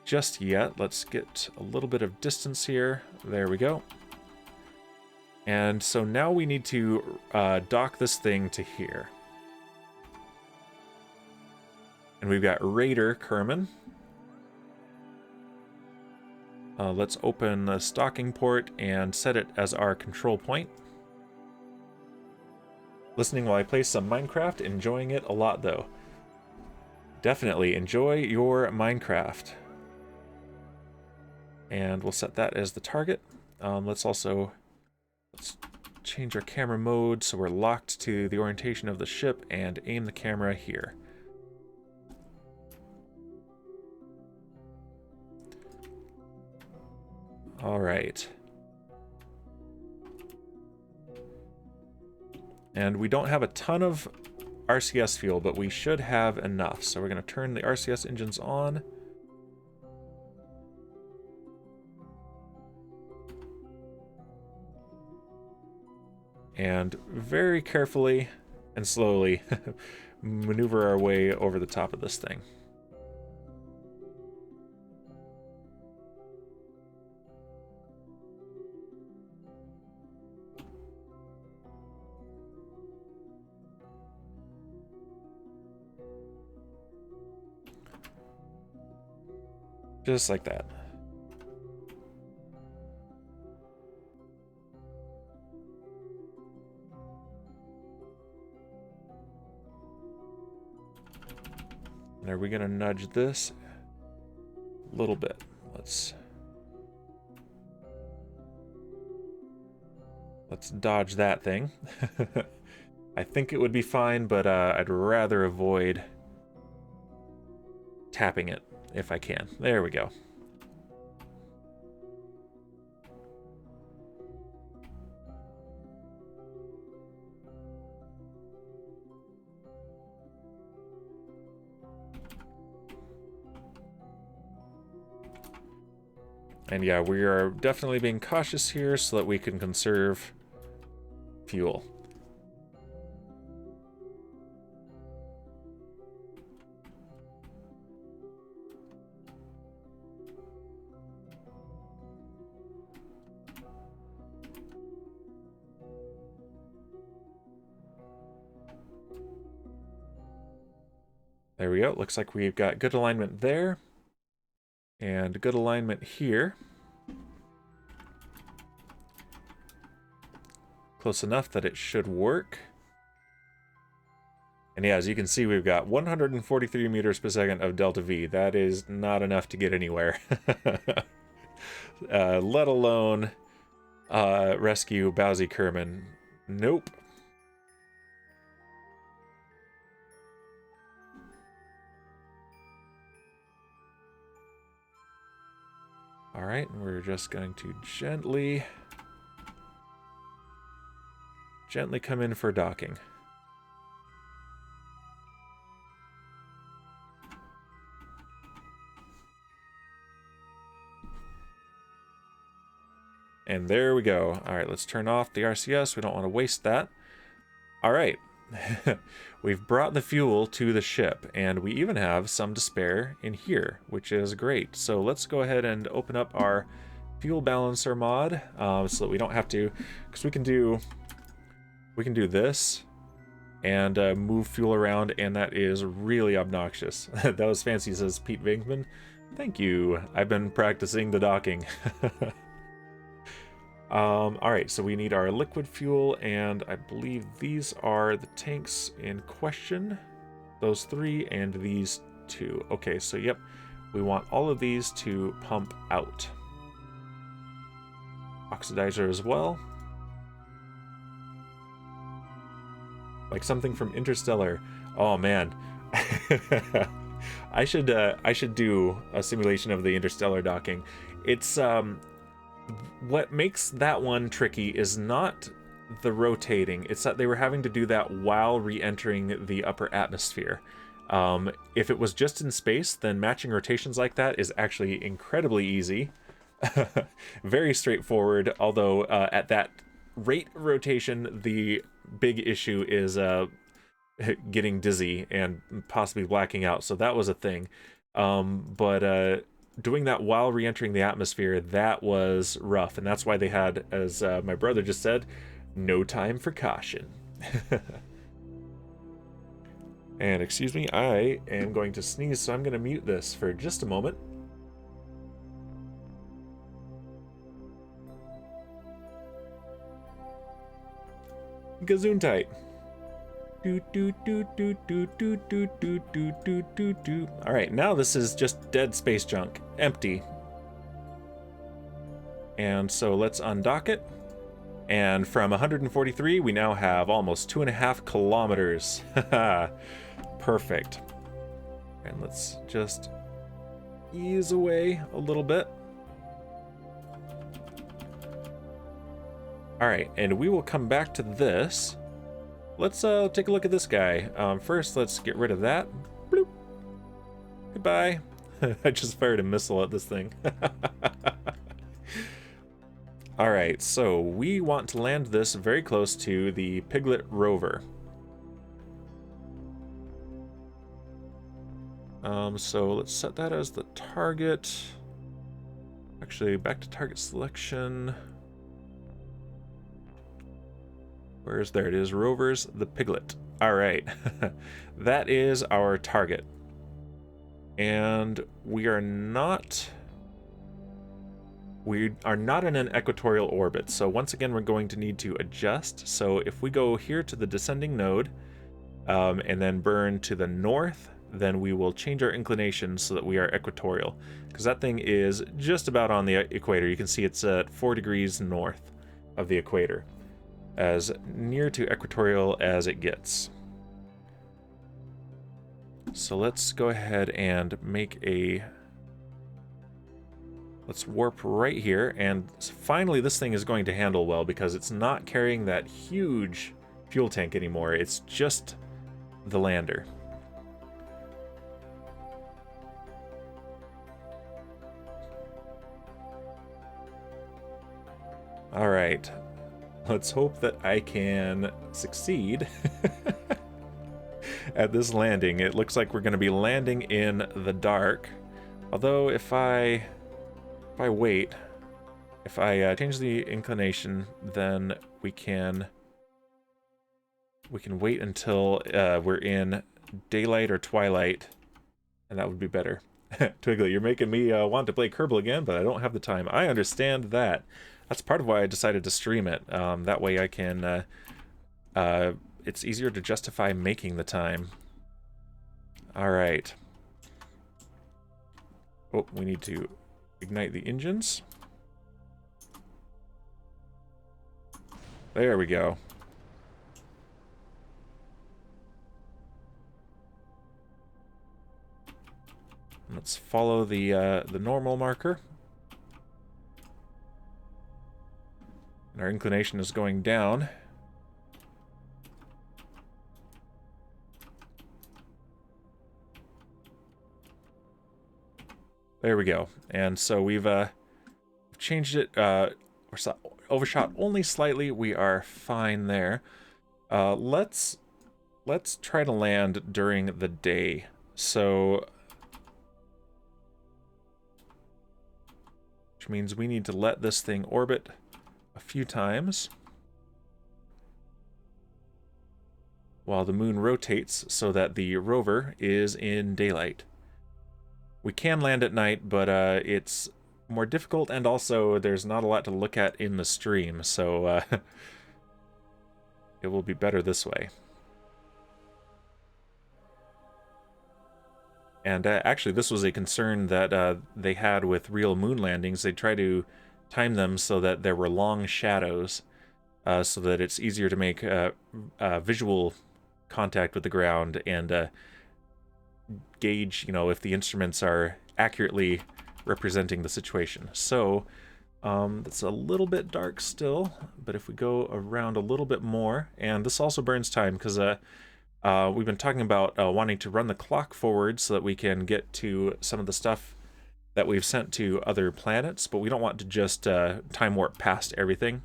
just yet. Let's get a little bit of distance here. There we go. And so now we need to dock this thing to here. And we've got Raider Kerman. Let's open the stocking port and set it as our control point. Listening while I play some Minecraft, enjoying it a lot though. Definitely enjoy your Minecraft. And we'll set that as the target. Let's change our camera mode so we're locked to the orientation of the ship and aim the camera here. All right. And we don't have a ton of RCS fuel, but we should have enough. So we're going to turn the RCS engines on. And very carefully and slowly maneuver our way over the top of this thing. Just like that. And are we going to nudge this a little bit? Let's dodge that thing. I think it would be fine, but I'd rather avoid tapping it if I can. There we go. And yeah, we are definitely being cautious here so that we can conserve fuel. There we go. Looks like we've got good alignment there. And good alignment here. Close enough that it should work. And yeah, as you can see, we've got 143 meters per second of delta V. That is not enough to get anywhere. Let alone rescue Bowzie Kerman. Nope. All right, and we're just going to gently come in for docking. And there we go. All right, let's turn off the RCS. We don't want to waste that. All right. We've brought the fuel to the ship, and we even have some to spare in here, which is great. So let's go ahead and open up our fuel balancer mod, so that we don't have to, because we can do this and move fuel around, and that is really obnoxious. That was fancy, says Pete Vinkman. Thank you. I've been practicing the docking. Alright, so we need our liquid fuel, and I believe these are the tanks in question. Those three and these 2. Okay, so yep, we want all of these to pump out. Oxidizer as well. Like something from Interstellar. Oh man. I should do a simulation of the Interstellar docking. It's what makes that one tricky is not the rotating. It's that they were having to do that while re-entering the upper atmosphere. If it was just in space, then matching rotations like that is actually incredibly easy. Very straightforward, although at that rate of rotation, the big issue is getting dizzy and possibly blacking out, so that was a thing. But doing that while re-entering the atmosphere, that was rough, and that's why they had, as my brother just said, no time for caution. And excuse me, I am going to sneeze, so I'm going to mute this for just a moment. Gesundheit. All right, now this is just dead space junk, empty. And so let's undock it. And from 143, we now have almost 2.5 kilometers. Perfect. And let's just ease away a little bit. All right, and we will come back to this. Let's take a look at this guy. First, let's get rid of that. Bloop. Goodbye. I just fired a missile at this thing. All right, so we want to land this very close to the Piglet rover. So let's set that as the target. Actually, back to target selection. There it is, rovers, the Piglet. All right, that is our target. And we are not in an equatorial orbit. So once again, we're going to need to adjust. So if we go here to the descending node, and then burn to the north, then we will change our inclination so that we are equatorial. Because that thing is just about on the equator. You can see it's at 4 degrees north of the equator. As near to equatorial as it gets. So let's go ahead and make a... Let's warp right here, and finally this thing is going to handle well because it's not carrying that huge fuel tank anymore. It's just the lander. All right. Let's hope that I can succeed at this landing. It looks like we're going to be landing in the dark. Although if I change the inclination, then we can wait until we're in daylight or twilight, and that would be better. Twiggly, you're making me want to play Kerbal again, but I don't have the time. I understand that. That's part of why I decided to stream it. That way I can, it's easier to justify making the time. All right. Oh, we need to ignite the engines. There we go. Let's follow the normal marker. And our inclination is going down. There we go. And so we've changed it, overshot only slightly. We are fine there. Let's try to land during the day. So, which means we need to let this thing orbit a few times while the moon rotates so that the rover is in daylight. We can land at night, but it's more difficult, and also there's not a lot to look at in the stream, so it will be better this way. And actually, this was a concern that they had with real moon landings. They try to time them so that there were long shadows, so that it's easier to make visual contact with the ground and gauge, if the instruments are accurately representing the situation. So it's a little bit dark still, but if we go around a little bit more, and this also burns time because we've been talking about wanting to run the clock forward so that we can get to some of the stuff that we've sent to other planets, but we don't want to just time warp past everything.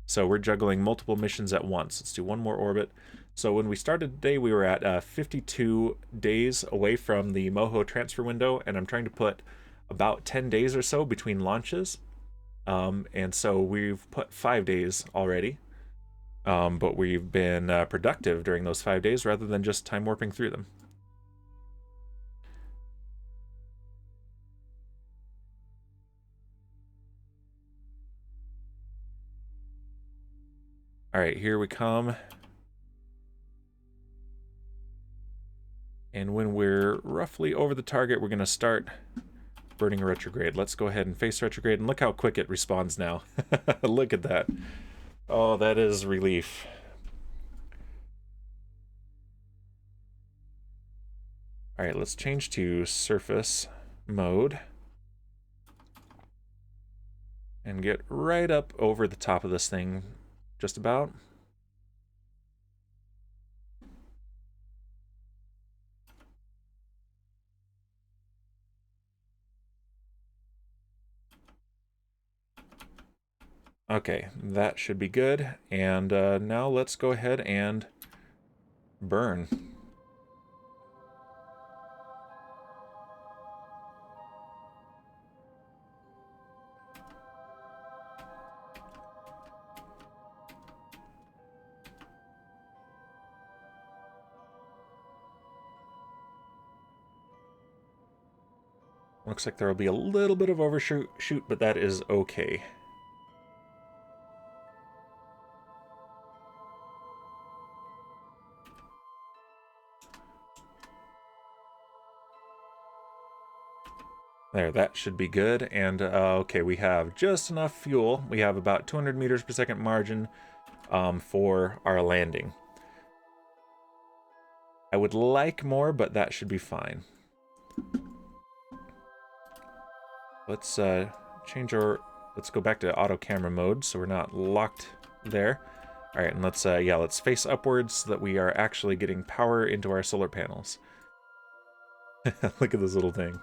So we're juggling multiple missions at once. Let's do one more orbit. So when we started today, we were at 52 days away from the Moho transfer window, and I'm trying to put about 10 days or so between launches. And so we've put 5 days already. But we've been productive during those 5 days rather than just time warping through them. All right, here we come. And when we're roughly over the target, we're going to start burning a retrograde. Let's go ahead and face retrograde, and look how quick it responds now. Look at that. Oh, that is relief. All right, let's change to surface mode and get right up over the top of this thing, just about. Okay, that should be good. And now let's go ahead and burn. Looks like there will be a little bit of overshoot, but that is okay. There, that should be good. And okay, we have just enough fuel. We have about 200 meters per second margin for our landing. I would like more, but that should be fine. Let's change our... Let's go back to auto camera mode so we're not locked there. All right, and let's face upwards so that we are actually getting power into our solar panels. Look at this little thing.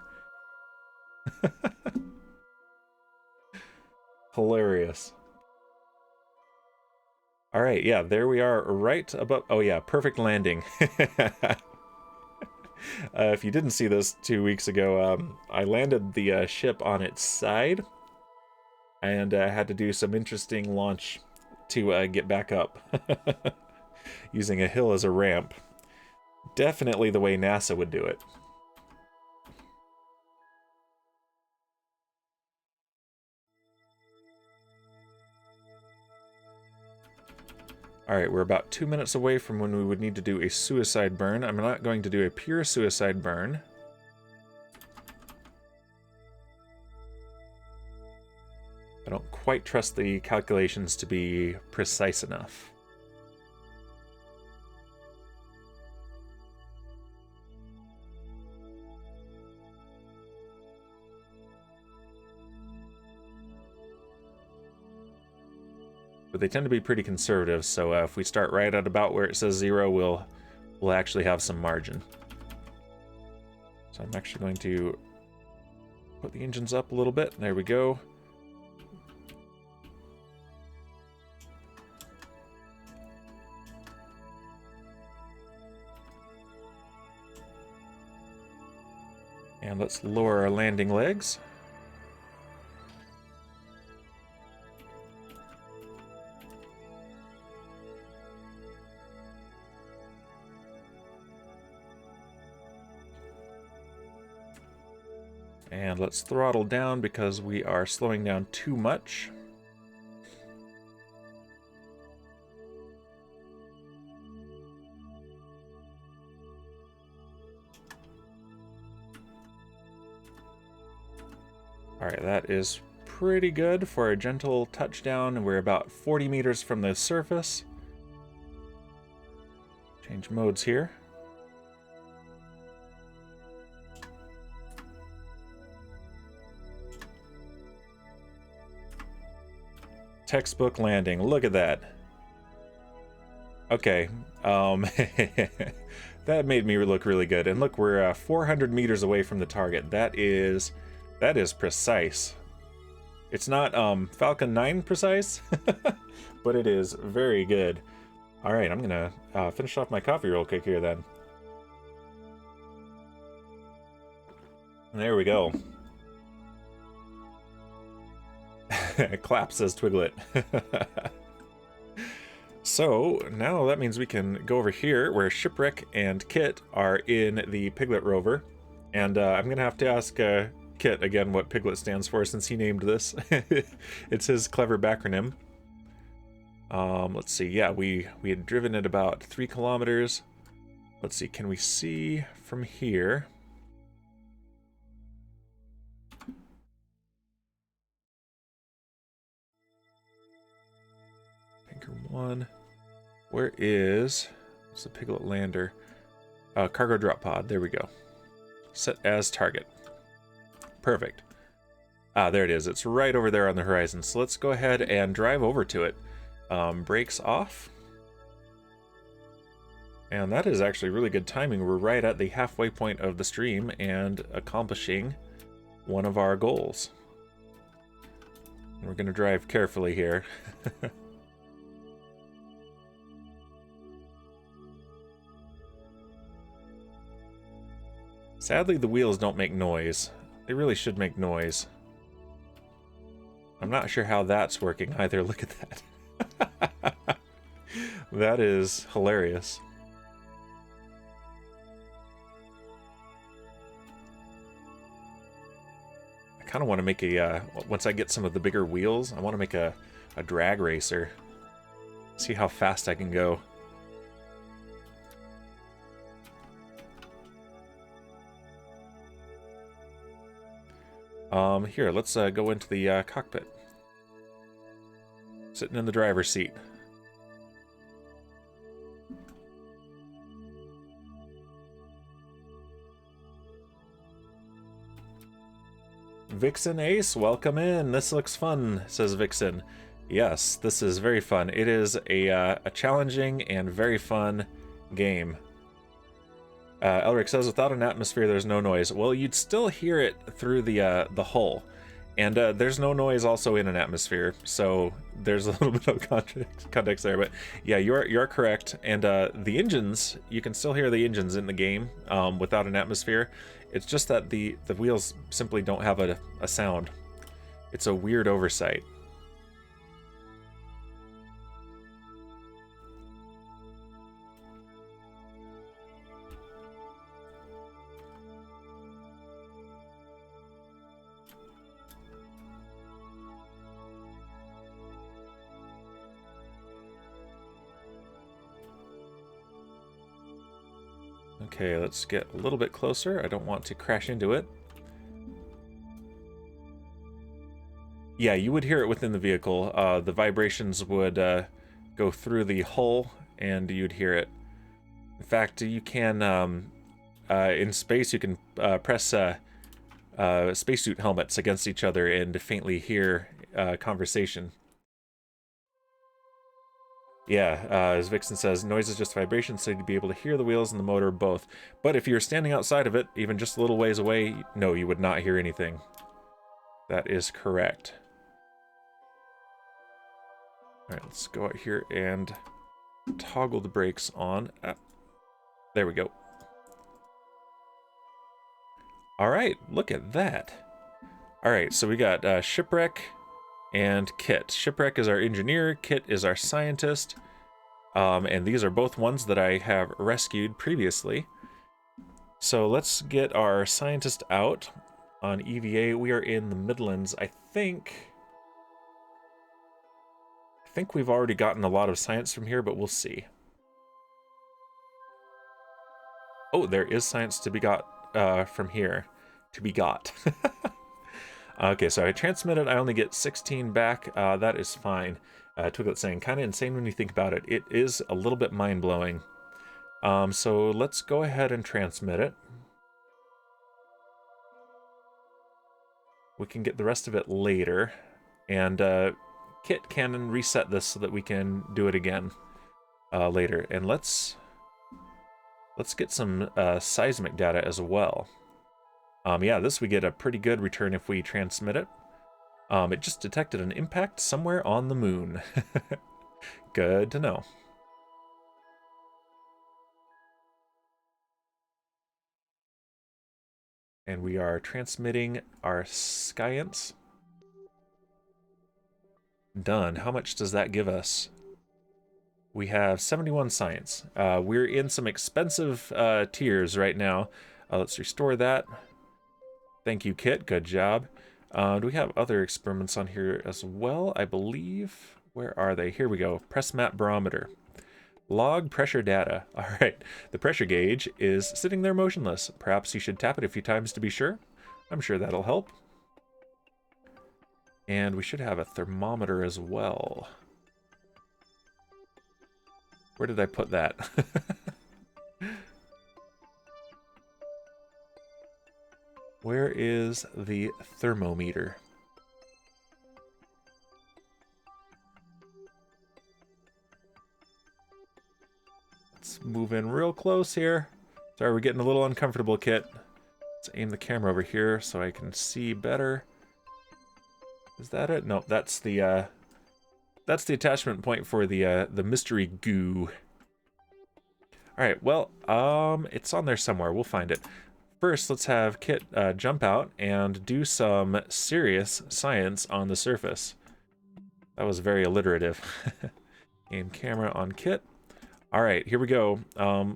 Hilarious. All right, yeah, there we are right above... Oh yeah, perfect landing. If you didn't see this 2 weeks ago, I landed the ship on its side and had to do some interesting launch to get back up. Using a hill as a ramp. Definitely the way NASA would do it. Alright, we're about 2 minutes away from when we would need to do a suicide burn. I'm not going to do a pure suicide burn. I don't quite trust the calculations to be precise enough. But they tend to be pretty conservative, so if we start right at about where it says 0, we'll actually have some margin. So I'm actually going to put the engines up a little bit. There we go. And let's lower our landing legs. And let's throttle down because we are slowing down too much. All right, that is pretty good for a gentle touchdown, and we're about 40 meters from the surface. Change modes here. Textbook landing. Look at that. Okay. That made me look really good. And look, we're 400 meters away from the target. That is precise. It's not Falcon 9 precise, but it is very good. All right, I'm gonna finish off my coffee real quick here then. There we go. Clap, says Twiglet. So now that means we can go over here where Shipwreck and Kit are in the Piglet rover. And I'm gonna have to ask Kit again what Piglet stands for since he named this. It's his clever backronym. Let's see, yeah, we had driven it about 3 kilometers. Let's see, can we see from here? Anchor 1. Where is... What's the Piglet lander? Cargo drop pod, there we go. Set as target. Perfect. Ah, there it is. It's right over there on the horizon. So let's go ahead and drive over to it. Brakes off. And that is actually really good timing. We're right at the halfway point of the stream and accomplishing one of our goals. We're going to drive carefully here. Sadly, the wheels don't make noise. They really should make noise. I'm not sure how that's working either. Look at that. That is hilarious. I kind of want to make a, once I get some of the bigger wheels, I want to make a drag racer. See how fast I can go. Here, let's go into the cockpit. Sitting in the driver's seat. Vixen Ace, welcome in. This looks fun, says Vixen. Yes, this is very fun. It is a challenging and very fun game. Elric says, without an atmosphere, there's no noise. Well, you'd still hear it through the hull. And there's no noise also in an atmosphere, so there's a little bit of context there. But yeah, you're correct. And the engines, you can still hear the engines in the game without an atmosphere. It's just that the wheels simply don't have a sound. It's a weird oversight. Okay, let's get a little bit closer. I don't want to crash into it. Yeah, you would hear it within the vehicle. The vibrations would go through the hull, and you'd hear it. In fact, you can, in space, you can press spacesuit helmets against each other and faintly hear conversation. Yeah, as Vixen says, noise is just vibration, so you'd be able to hear the wheels and the motor both. But if you're standing outside of it, even just a little ways away, no, you would not hear anything. That is correct. Alright, let's go out here and toggle the brakes on. There we go. Alright, look at that. Alright, so we got Shipwreck and Kit. Shipwreck is our engineer, Kit is our scientist, and these are both ones that I have rescued previously. So let's get our scientist out on EVA. We are in the Midlands. I think we've already gotten a lot of science from here, but we'll see. Oh, there is science to be got from here. To be got. Okay, so I transmitted. I only get 16 back. That is fine. Twiglet saying, kind of insane when you think about it. It is a little bit mind-blowing. So let's go ahead and transmit it. We can get the rest of it later. And Kit can reset this so that we can do it again later. And let's get some seismic data as well. Yeah, this we get a pretty good return if we transmit it. It just detected an impact somewhere on the moon. Good to know. And we are transmitting our science. Done. How much does that give us? We have 71 science. We're in some expensive tiers right now. Let's restore that. Thank you, Kit. Good job. Do we have other experiments on here as well? I believe. Where are they? Here we go. Press map barometer. Log pressure data. All right. The pressure gauge is sitting there motionless. Perhaps you should tap it a few times to be sure. I'm sure that'll help. And we should have a thermometer as well. Where did I put that? Where is the thermometer? Let's move in real close here. Sorry, we're getting a little uncomfortable, Kit. Let's aim the camera over here so I can see better. Is that it? No, that's the attachment point for the mystery goo. All right, well, it's on there somewhere. We'll find it. First, let's have Kit jump out and do some serious science on the surface. That was very alliterative. Aim camera on Kit. All right, here we go.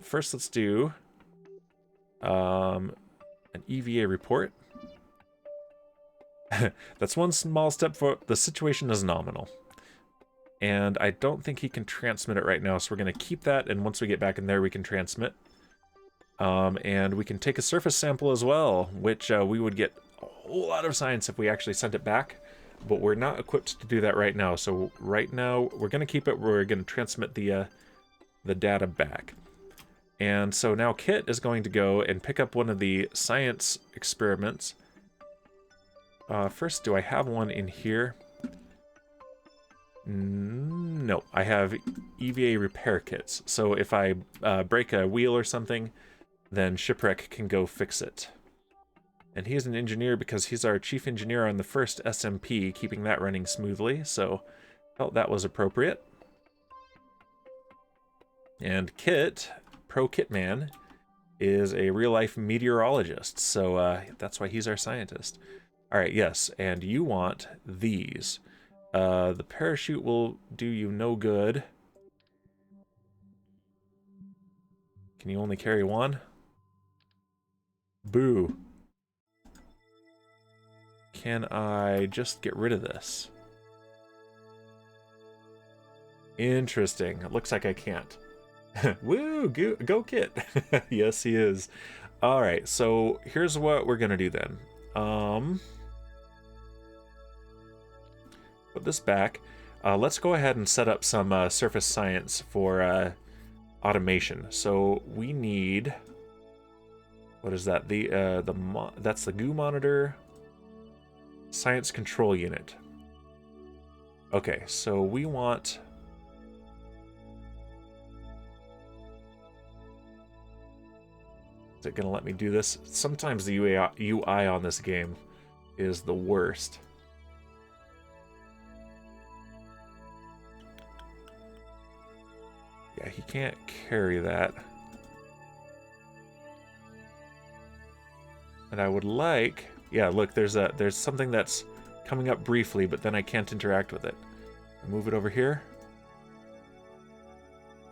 First, let's do an EVA report. That's one small step forward. The situation is nominal. And I don't think he can transmit it right now, so we're going to keep that, and once we get back in there, we can transmit. And we can take a surface sample as well, which we would get a whole lot of science if we actually sent it back, but we're not equipped to do that right now. So right now, we're going to keep it. We're going to transmit the data back. And so now Kit is going to go and pick up one of the science experiments. First, do I have one in here? No, I have EVA repair kits. So if I break a wheel or something, then Shipwreck can go fix it. And he's an engineer because he's our chief engineer on the first SMP, keeping that running smoothly, so felt that was appropriate. And Kit, Pro Kitman, is a real-life meteorologist, so that's why he's our scientist. Alright, yes, and you want these. The parachute will do you no good. Can you only carry one? Boo. Can I just get rid of this? Interesting. It looks like I can't. Woo! Go Kit! Yes, he is. Alright, so here's what we're gonna do then. Put this back. Let's go ahead and set up some surface science for automation. So we need... What is that? That's the goo monitor. Science control unit. Okay, so we want... Is it gonna let me do this? Sometimes the UI on this game is the worst. Yeah, he can't carry that. And I would like... Yeah, look, there's something that's coming up briefly, but then I can't interact with it. Move it over here.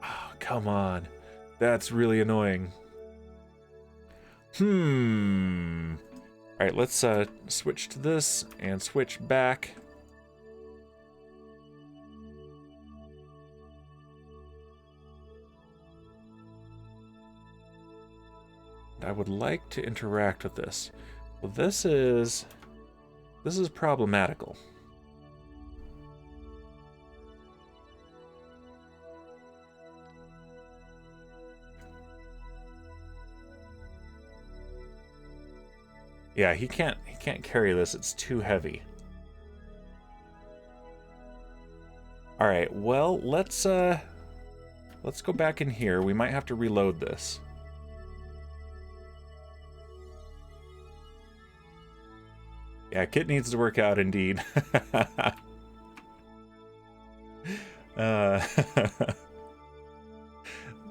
Oh, come on. That's really annoying. Alright, let's switch to this and switch back. I would like to interact with this. Well, this is This is problematical. Yeah, he can't carry this. It's too heavy. All right, well, let's go back in here. We might have to reload this. Yeah, Kit needs to work out indeed.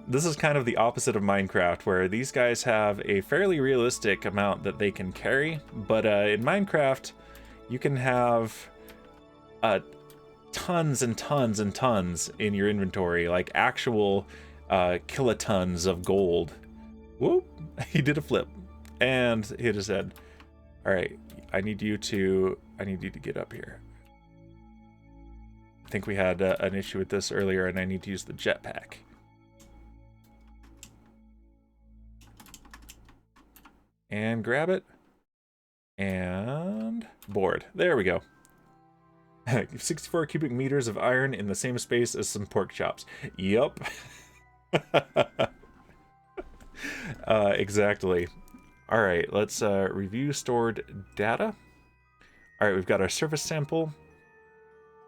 This is kind of the opposite of Minecraft, where these guys have a fairly realistic amount that they can carry, but in Minecraft, you can have tons and tons and tons in your inventory, like actual kilotons of gold. Whoop! He did a flip and hit his head. All right, I need you to get up here. I think we had an issue with this earlier, and I need to use the jetpack. And grab it. And board. There we go. 64 cubic meters of iron in the same space as some pork chops. Yup. Exactly. All right, let's review stored data. All right, we've got our surface sample.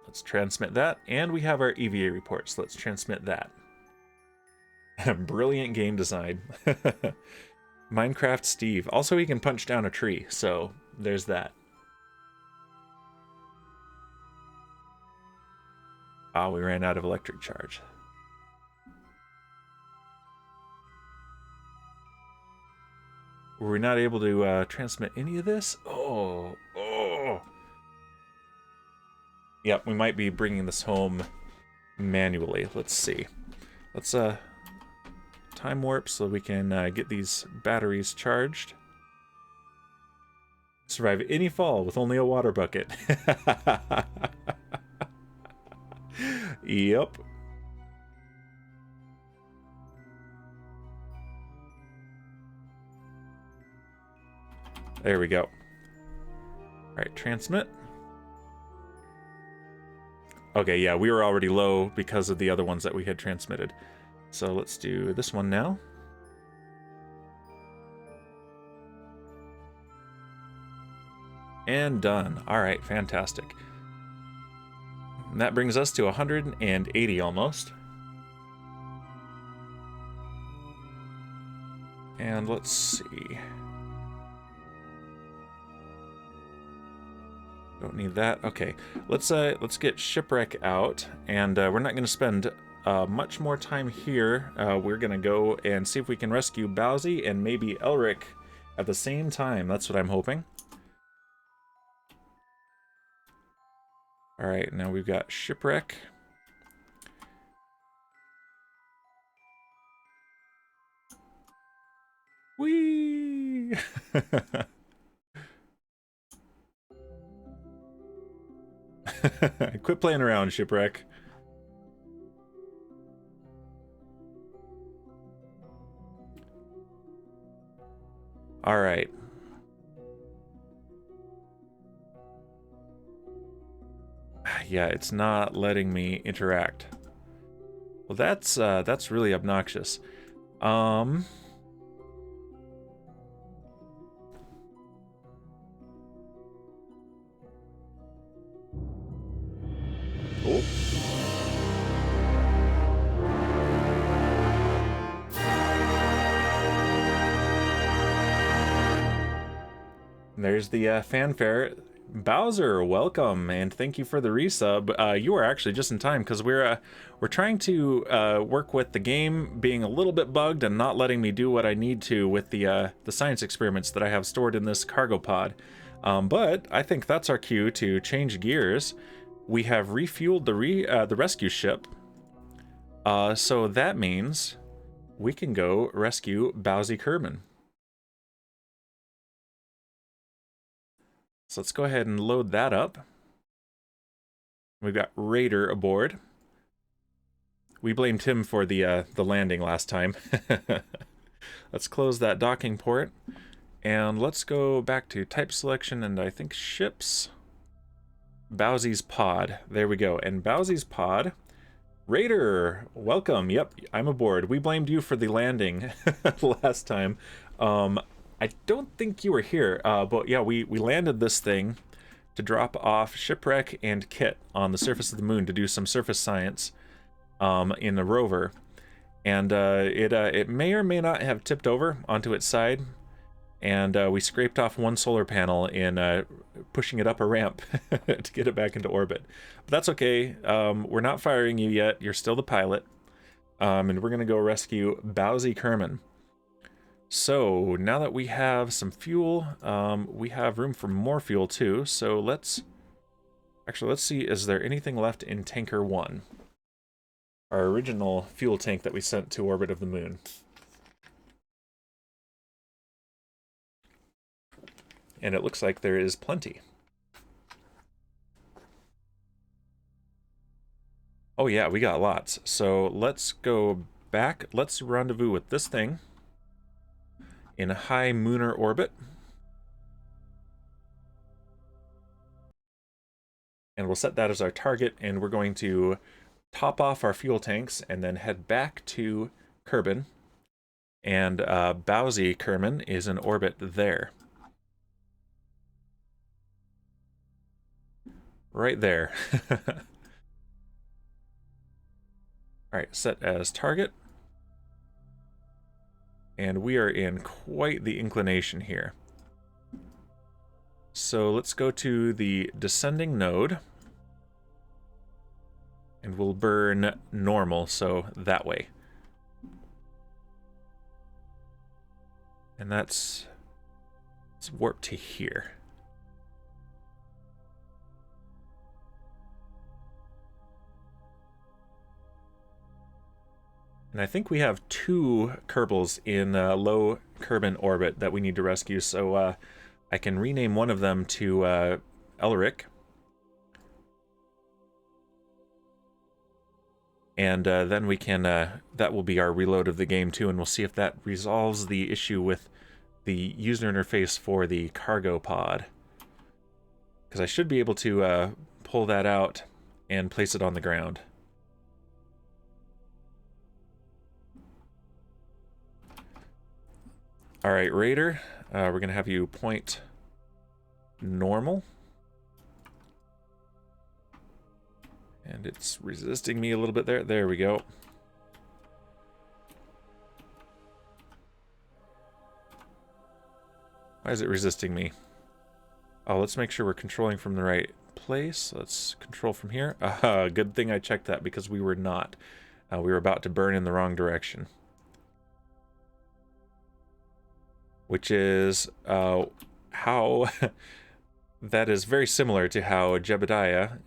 Let's transmit that. And we have our EVA reports. Let's transmit that. Brilliant game design. Minecraft Steve. Also, he can punch down a tree, so there's that. Ah, we ran out of electric charge. Were we not able to transmit any of this? Oh. Yep, we might be bringing this home manually. Let's see. Let's time warp so we can get these batteries charged. Survive any fall with only a water bucket. Yep. There we go. All right, transmit. Okay, yeah, we were already low because of the other ones that we had transmitted. So let's do this one now. And done. All right, fantastic. And that brings us to 180 almost. And let's see. Don't need that. Okay, let's get shipwreck out, and we're not going to spend much more time here. We're going to go and see if we can rescue Bowzie and maybe Elric at the same time. That's what I'm hoping. All right, now we've got shipwreck. Whee! Quit playing around, shipwreck. All right. Yeah, it's not letting me interact. Well, that's really obnoxious. Oh. There's the fanfare. Bowzer, welcome, and thank you for the resub. You are actually just in time, because we're trying to work with the game being a little bit bugged and not letting me do what I need to with the science experiments that I have stored in this cargo pod. But I think that's our cue to change gears. We have refueled the rescue ship, so that means we can go rescue Bowzie Kerman. So let's go ahead and load that up. We've got Raider aboard. We blamed him for the landing last time. Let's close that docking port. And let's go back to type selection, and I think ships. Bowzie's pod. There we go. And Bowzie's pod. Raider, welcome. Yep, I'm aboard. We blamed you for the landing last time. I don't think you were here, but yeah, we landed this thing to drop off shipwreck and kit on the surface of the moon to do some surface science in the rover. And it may or may not have tipped over onto its side, and we scraped off one solar panel in pushing it up a ramp to get it back into orbit. But that's okay. We're not firing you yet. You're still the pilot. And we're going to go rescue Bowzie Kerman. So now that we have some fuel, we have room for more fuel too. So let's see, is there anything left in Tanker 1? Our original fuel tank that we sent to orbit of the moon. And it looks like there is plenty. Oh yeah, we got lots. So let's go back. Let's rendezvous with this thing in a high lunar orbit. And we'll set that as our target, and we're going to top off our fuel tanks and then head back to Kerbal. And Bowzie Kerman is in orbit there. Right there. Alright, set as target. And we are in quite the inclination here. So let's go to the descending node. And we'll burn normal, so that way. And let's warp to here. And I think we have 2 Kerbals in low Kerbal orbit that we need to rescue, so I can rename one of them to Elric. And then we can, that will be our reload of the game too, and we'll see if that resolves the issue with the user interface for the cargo pod. Because I should be able to pull that out and place it on the ground. Alright, Raider, we're going to have you point normal. And it's resisting me a little bit there. There we go. Why is it resisting me? Oh, let's make sure we're controlling from the right place. Let's control from here. Good thing I checked that, because we were not. We were about to burn in the wrong direction. Which is how that is very similar to how Jebediah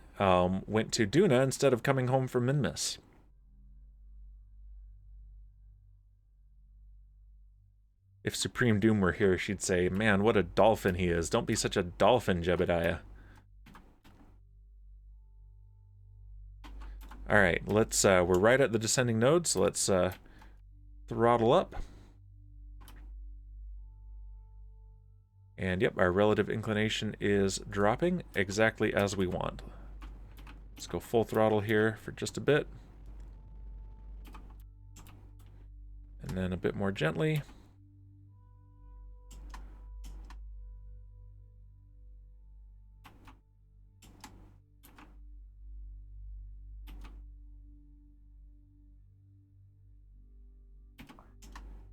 went to Duna instead of coming home from Minmus. If Supreme Doom were here, she'd say, "Man, what a dolphin he is. Don't be such a dolphin, Jebediah." Alright, let's, we're right at the descending node, so let's throttle up. And yep, our relative inclination is dropping exactly as we want. Let's go full throttle here for just a bit. And then a bit more gently.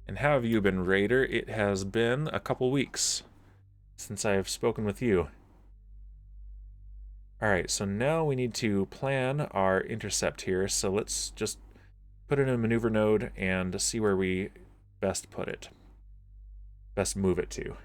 And how have you been, Raider? It has been a couple weeks since I have spoken with you. Alright, so now we need to plan our intercept here, so let's just put it in a maneuver node and see where we best put it. Best move it to.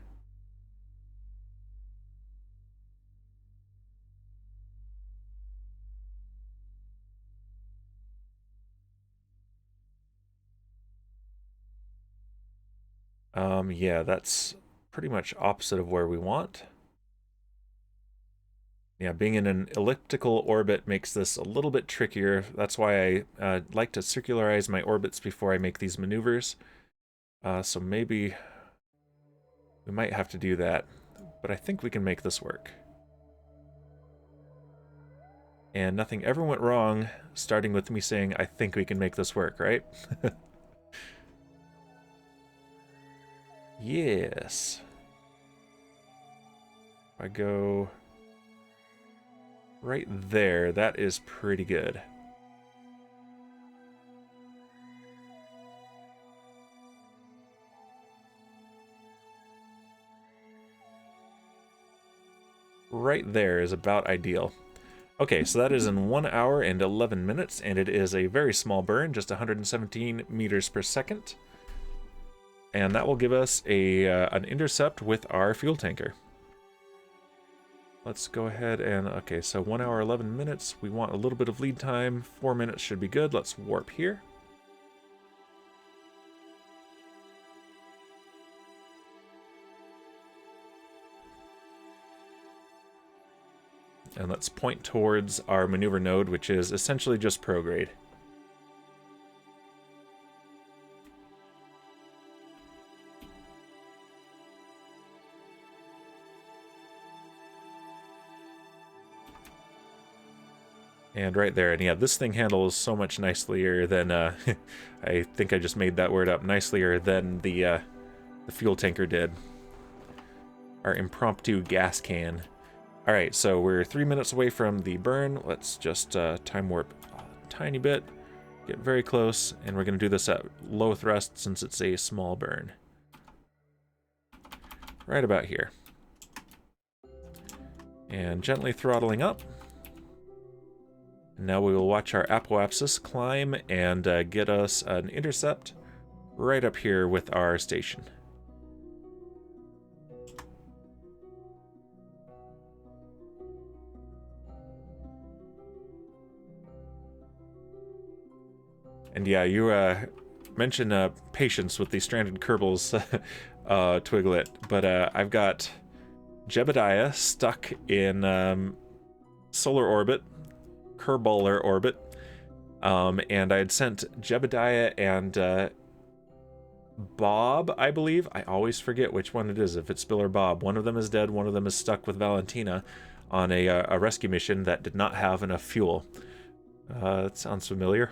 Yeah, that's pretty much opposite of where we want. Yeah, being in an elliptical orbit makes this a little bit trickier. That's why I like to circularize my orbits before I make these maneuvers. So maybe We might have to do that, but I think we can make this work. And nothing ever went wrong, starting with me saying, I think we can make this work, right? Yes. If I go right there, that is pretty good. Right there is about ideal. Okay, so that is in 1 hour and 11 minutes, and it is a very small burn, just 117 meters per second. And that will give us an intercept with our fuel tanker. Let's go ahead and, okay, so 1 hour, 11 minutes. We want a little bit of lead time. 4 minutes should be good. Let's warp here. And let's point towards our maneuver node, which is essentially just prograde. And right there, and yeah, this thing handles so much nicelier than, I think I just made that word up, nicelier than the fuel tanker did. Our impromptu gas can. Alright, so we're 3 minutes away from the burn. Let's just time warp a tiny bit, get very close, and we're going to do this at low thrust since it's a small burn. Right about here. And gently throttling up. Now we will watch our apoapsis climb and get us an intercept right up here with our station. And yeah, you mentioned patience with the stranded Kerbals, Twiglet, but I've got Jebediah stuck in solar orbit, Kerbaler orbit, and I had sent Jebediah and Bob, I believe. I always forget which one it is, if it's Bill or Bob. One of them is dead, one of them is stuck with Valentina on a rescue mission that did not have enough fuel. That sounds familiar.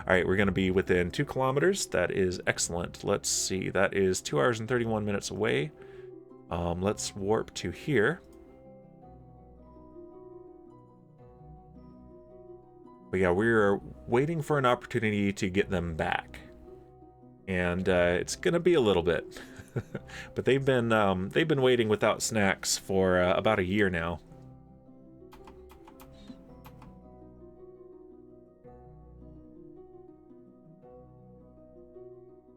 Alright, we're going to be within 2 kilometers. That is excellent. Let's see, that is 2 hours and 31 minutes away. Let's warp to here. But yeah, we're waiting for an opportunity to get them back. And it's going to be a little bit. But they've been waiting without snacks for about a year now.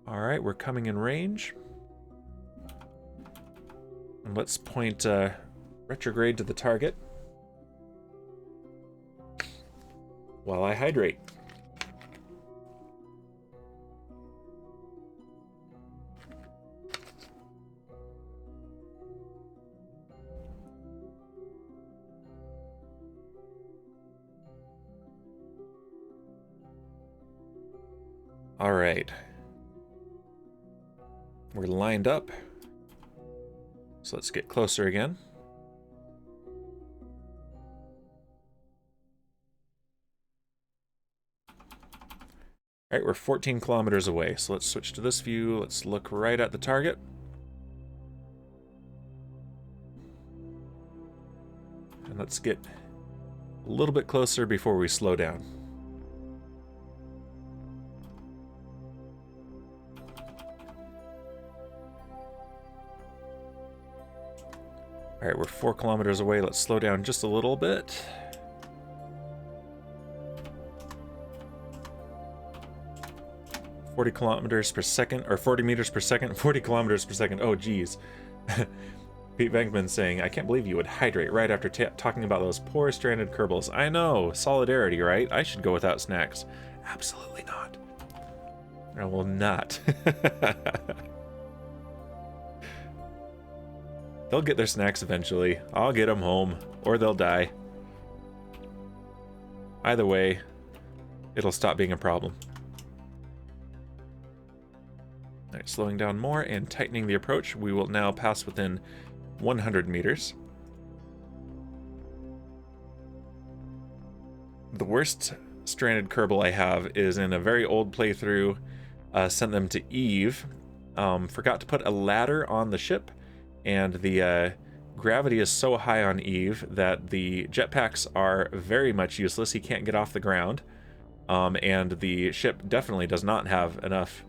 Alright, we're coming in range. And let's point retrograde to the target while I hydrate. Alright. We're lined up. So let's get closer again. Alright, we're 14 kilometers away, so let's switch to this view. Let's look right at the target. And let's get a little bit closer before we slow down. Alright, we're 4 kilometers away. Let's slow down just a little bit. "40 kilometers per second," or 40 meters per second, 40 kilometers per second. Oh, geez. Pete Venkman saying, "I can't believe you would hydrate right after talking about those poor stranded Kerbals." I know, solidarity, right? I should go without snacks. Absolutely not. I will not. They'll get their snacks eventually. I'll get them home, or they'll die. Either way, it'll stop being a problem. All right, slowing down more and tightening the approach. We will now pass within 100 meters. The worst stranded Kerbal I have is in a very old playthrough. Sent them to Eve. Forgot to put a ladder on the ship, and the gravity is so high on Eve that the jetpacks are very much useless. He can't get off the ground, and the ship definitely does not have enough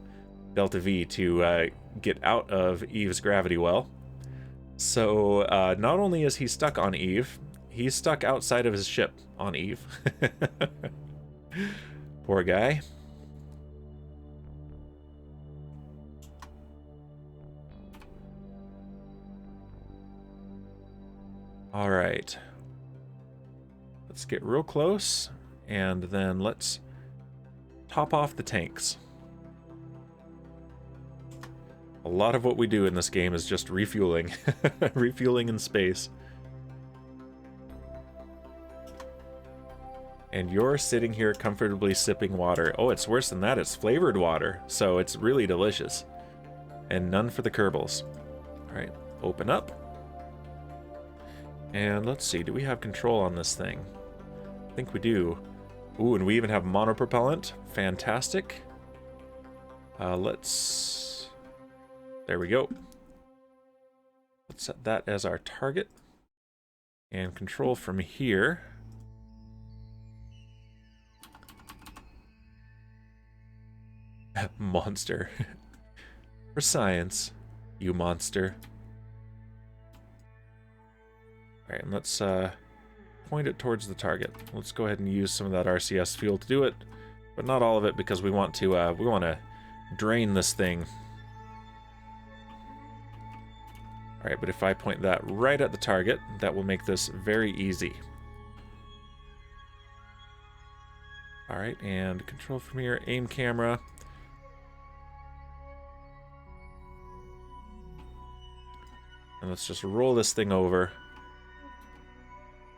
Delta V to get out of Eve's gravity well. So not only is he stuck on Eve, he's stuck outside of his ship on Eve. Poor guy. All right. Let's get real close, and then let's top off the tanks. A lot of what we do in this game is just refueling. Refueling in space. And you're sitting here comfortably sipping water. Oh, it's worse than that. It's flavored water, so it's really delicious. And none for the Kerbals. All right, open up. And let's see, do we have control on this thing? I think we do. Ooh, and we even have monopropellant. Fantastic. Let's... There we go. Let's set that as our target. And control from here. Monster. For science, you monster. Alright, and let's point it towards the target. Let's go ahead and use some of that RCS fuel to do it, but not all of it, because we want to drain this thing. Alright, but if I point that right at the target, that will make this very easy. Alright, and control from here, aim camera. And let's just roll this thing over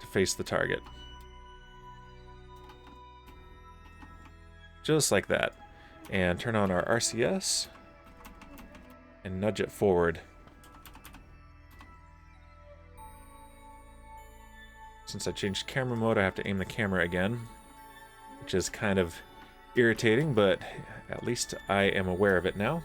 to face the target. Just like that. And turn on our RCS and nudge it forward. Since I changed camera mode, I have to aim the camera again, which is kind of irritating, but at least I am aware of it now.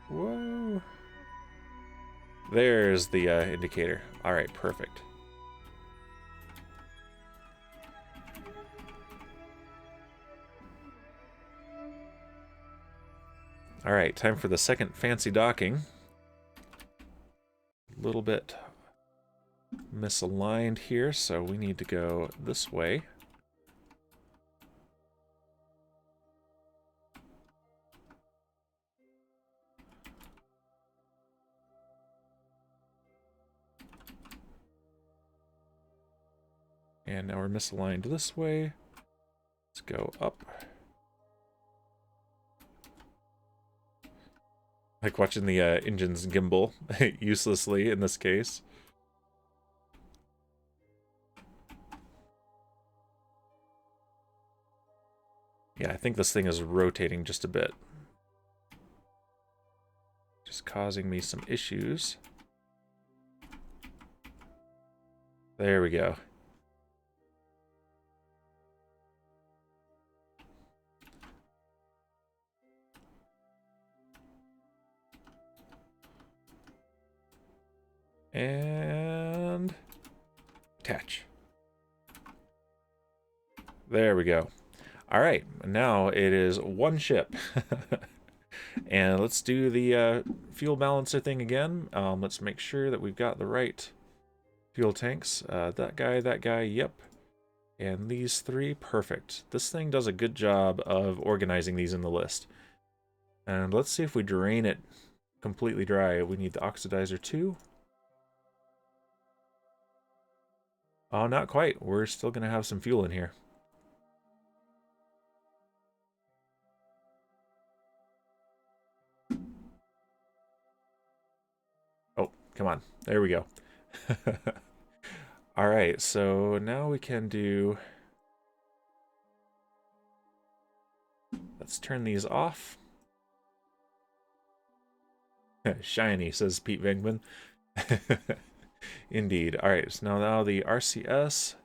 Whoa. There's the indicator. All right, perfect. All right, time for the second fancy docking. A little bit misaligned here, so we need to go this way. And now we're misaligned this way. Let's go up. Like watching the engines gimbal uselessly in this case. Yeah, I think this thing is rotating just a bit. Just causing me some issues. There we go. And attach. There we go. All right, now it is one ship. And let's do the fuel balancer thing again. Let's make sure that we've got the right fuel tanks. That guy, yep. And these three, perfect. This thing does a good job of organizing these in the list. And let's see if we drain it completely dry. We need the oxidizer too. Oh, not quite. We're still going to have some fuel in here. Oh, Come on. There we go. All right, so now we can do... Let's turn these off. Shiny, says Pete Venkman. Indeed. All right, so now the RCS,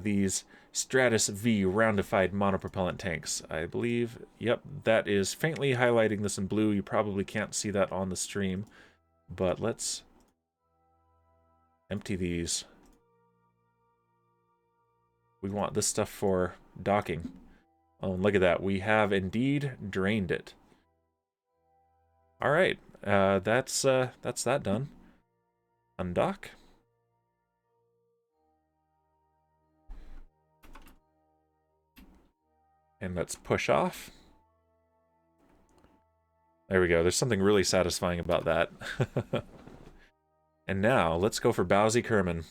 these Stratus V roundified monopropellant tanks. I believe, yep, that is faintly highlighting this in blue. You probably can't see that on the stream, but let's empty these. We want this stuff for docking. Oh, and look at that. We have indeed drained it. All right, that's that done. Undock. And let's push off. There we go. There's something really satisfying about that. And now, let's go for Bowzie Kerman.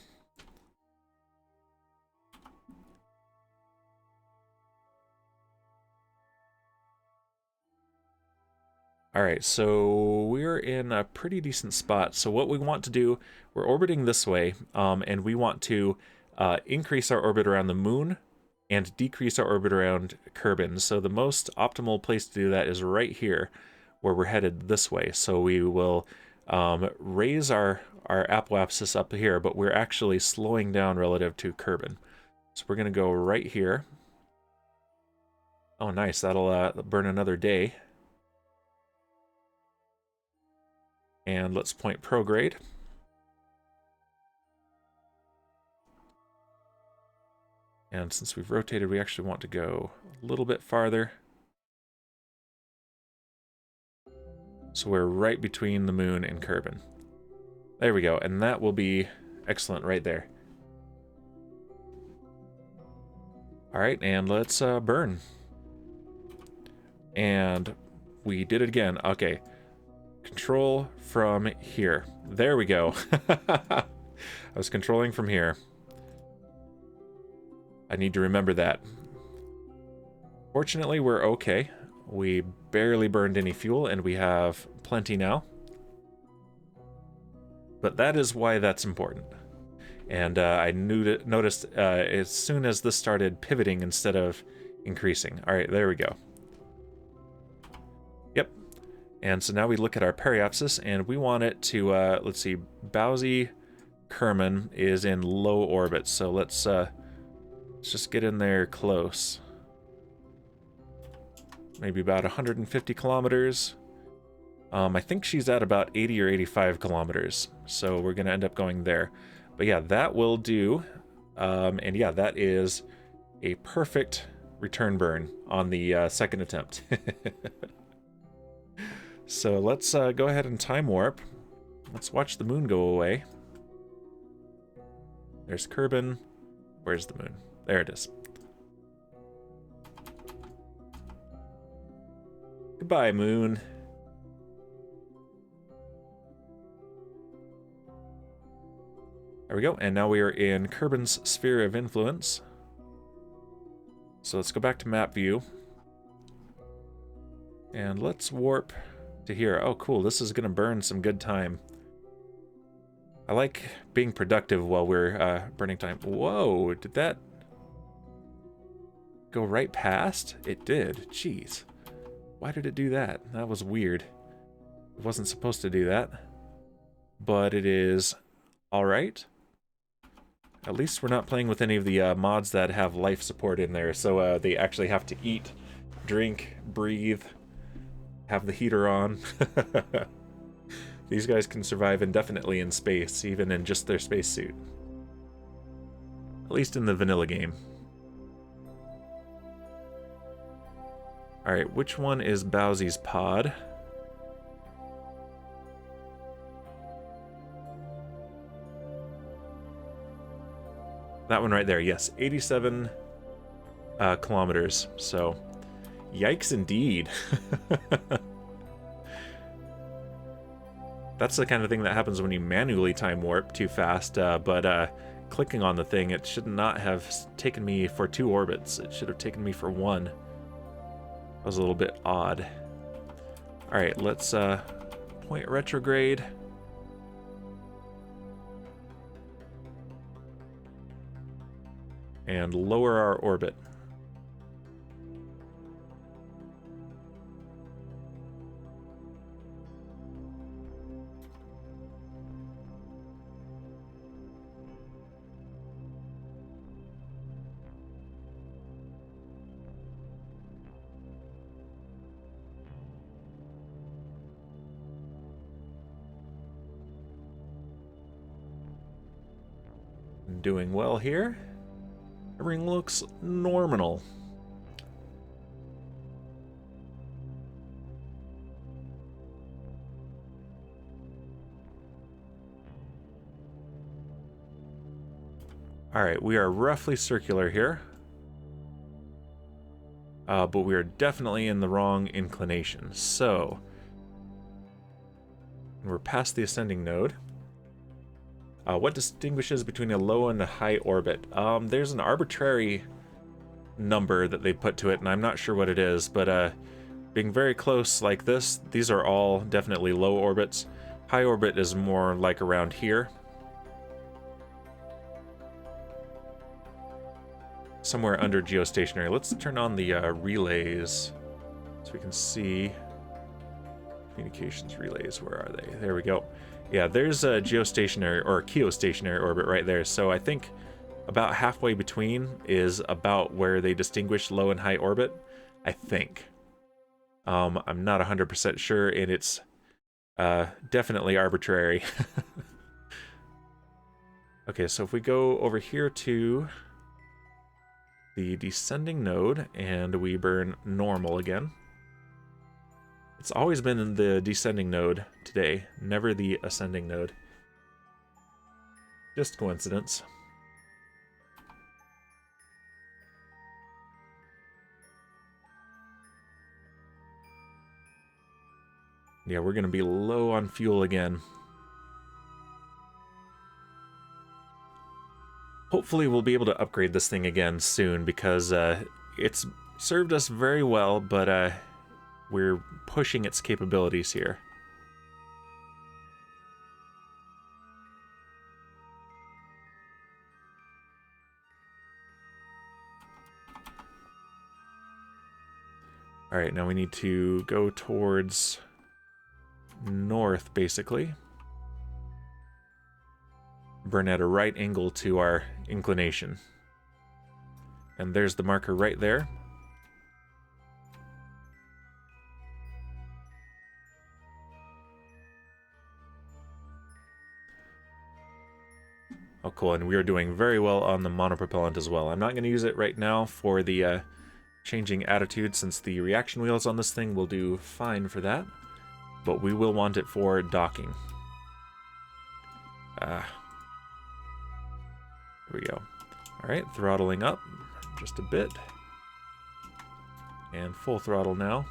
Alright, so we're in a pretty decent spot. So what we want to do, we're orbiting this way, and we want to increase our orbit around the moon and decrease our orbit around Kerbin. So the most optimal place to do that is right here, where we're headed this way. So we will raise our apoapsis up here, but we're actually slowing down relative to Kerbin. So we're going to go right here. Oh, nice. That'll burn another day. And let's point prograde. And since we've rotated, we actually want to go a little bit farther. So we're right between the moon and Kerbin. There we go, and that will be excellent right there. All right, and let's burn. And we did it again. Okay, control from here. There we go. I was controlling from here. I need to remember that. Fortunately, we're okay. We barely burned any fuel, and we have plenty now. But that is why that's important. And I noticed as soon as this started pivoting instead of increasing. All right, there we go. Yep. And so now we look at our periapsis, and we want it to, let's see, Bowzie Kerman is in low orbit. So let's just get in there close. Maybe about 150 kilometers. I think she's at about 80 or 85 kilometers. So we're going to end up going there. But yeah, that will do. And yeah, that is a perfect return burn on the second attempt. So let's go ahead and time warp. Let's watch the moon go away. There's Kerbin. Where's the moon? There it is. Goodbye, moon. There we go, and now we are in Kerbin's sphere of influence. So let's go back to map view. And let's warp to here. Oh, cool, this is gonna burn some good time. I like being productive while we're burning time. Whoa, did that go right past? It did, jeez. Why did it do that? That was weird. It wasn't supposed to do that. But it is alright. At least we're not playing with any of the mods that have life support in there, so they actually have to eat, drink, breathe, have the heater on. These guys can survive indefinitely in space, even in just their spacesuit. At least in the vanilla game. Alright, which one is Bowzie's pod? That one right there, yes. 87 kilometers, so yikes indeed. That's the kind of thing that happens when you manually time warp too fast, but clicking on the thing, it should not have taken me for 2 orbits. It should have taken me for 1. That was a little bit odd. Alright, let's point retrograde. and lower our orbit. Doing well here. Everything looks normal. Alright, we are roughly circular here. But we are definitely in the wrong inclination. So, we're past the ascending node. What distinguishes between a low and a high orbit? There's an arbitrary number that they put to it, and I'm not sure what it is, but being very close like this, these are all definitely low orbits. High orbit is more like around here. Somewhere under geostationary. Let's turn on the relays so we can see. Communications relays, where are they? There we go. Yeah, there's a geostationary or geostationary orbit right there. So I think about halfway between is about where they distinguish low and high orbit. I think. I'm not 100% sure, and it's definitely arbitrary. Okay, so if we go over here to the descending node and we burn normal again. It's always been in the descending node today, never the ascending node. Just coincidence. Yeah, we're going to be low on fuel again. Hopefully we'll be able to upgrade this thing again soon, because it's served us very well, but we're pushing its capabilities here. Alright, now we need to go towards north, basically. Burn at a right angle to our inclination. And there's the marker right there. Oh, cool, and we are doing very well on the monopropellant as well. I'm not going to use it right now for the changing attitude, since the reaction wheels on this thing will do fine for that. But we will want it for docking. Here we go. Alright, throttling up just a bit. And full throttle now.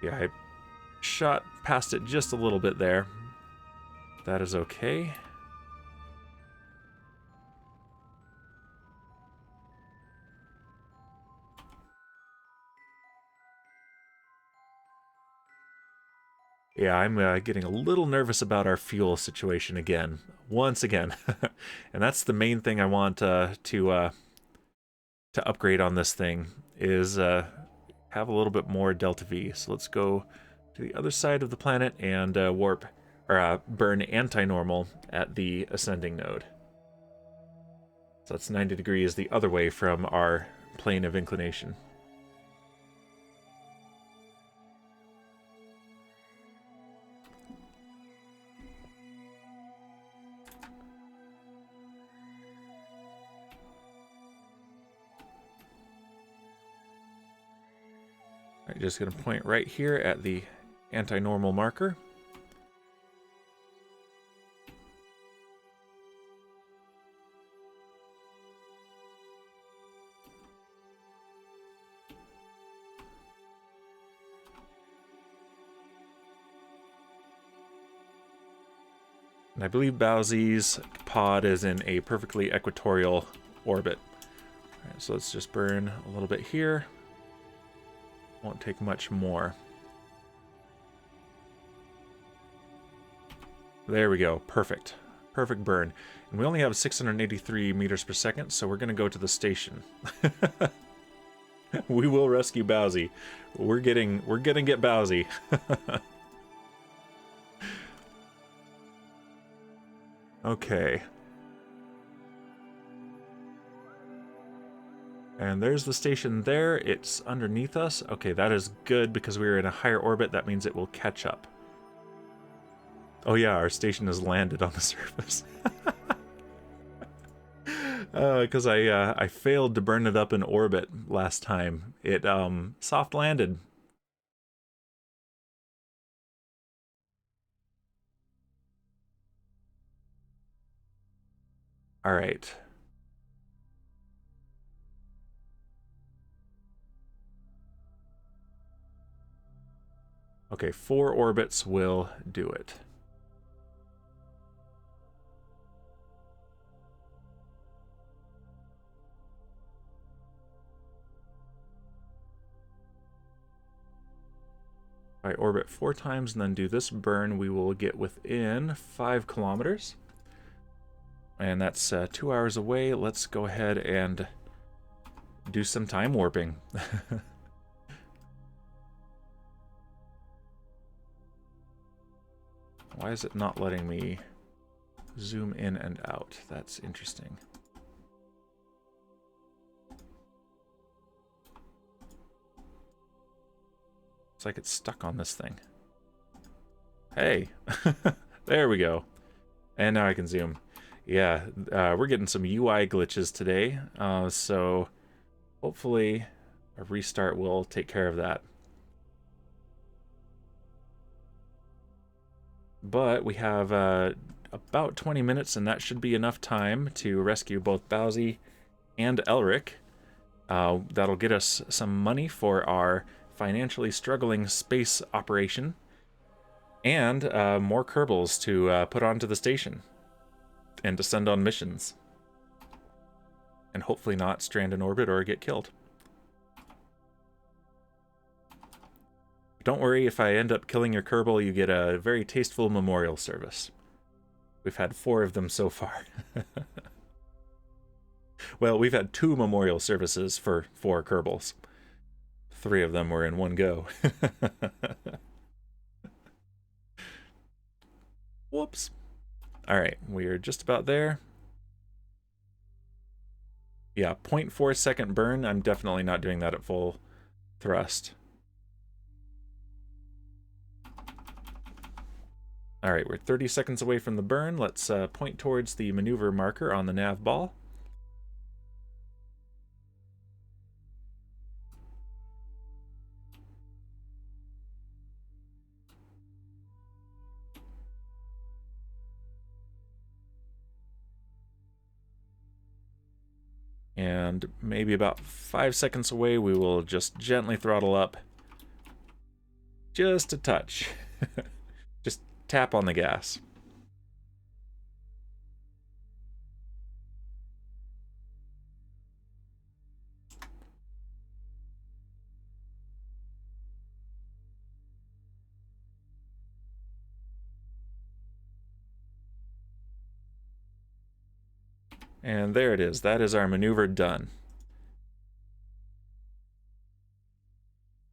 Yeah, I shot past it just a little bit there. That is okay. Yeah, I'm getting a little nervous about our fuel situation again. Once again. And that's the main thing I want to upgrade on this thing, is have a little bit more delta V. So let's go to the other side of the planet and warp, or burn anti-normal at the ascending node. So that's 90 degrees the other way from our plane of inclination. Alright, just going to point right here at the anti-normal marker. And I believe Bowzie's pod is in a perfectly equatorial orbit. Alright, so let's just burn a little bit here. Won't take much more. There we go. Perfect. Perfect burn. And we only have 683 meters per second, so we're going to go to the station. We will rescue Bowzie. We're gonna get Bowzie. Okay. And there's the station there. It's underneath us. Okay, that is good because we're in a higher orbit. That means it will catch up. Oh yeah, our station has landed on the surface. Because I failed to burn it up in orbit last time. It soft landed. All right. Okay, 4 orbits will do it. If I orbit 4 times and then do this burn, we will get within 5 kilometers. And that's 2 hours away. Let's go ahead and do some time warping. Why is it not letting me zoom in and out? That's interesting. It's like it's stuck on this thing. Hey, there we go. And now I can zoom. Yeah, we're getting some UI glitches today, so hopefully a restart will take care of that. But we have about 20 minutes, and that should be enough time to rescue both Bowzie and Elric. That'll get us some money for our financially struggling space operation, and more Kerbals to put onto the station and to send on missions. And hopefully not strand in orbit or get killed. Don't worry, if I end up killing your Kerbal, you get a very tasteful memorial service. We've had 4 of them so far. Well, we've had 2 memorial services for 4 Kerbals. 3 of them were in one go. Whoops. Alright, we're just about there. Yeah, 0.4 second burn. I'm definitely not doing that at full thrust. Alright, we're 30 seconds away from the burn. Let's point towards the maneuver marker on the nav ball. And maybe about 5 seconds away, we will just gently throttle up. Just a touch. Just tap on the gas. And there it is. That is our maneuver done.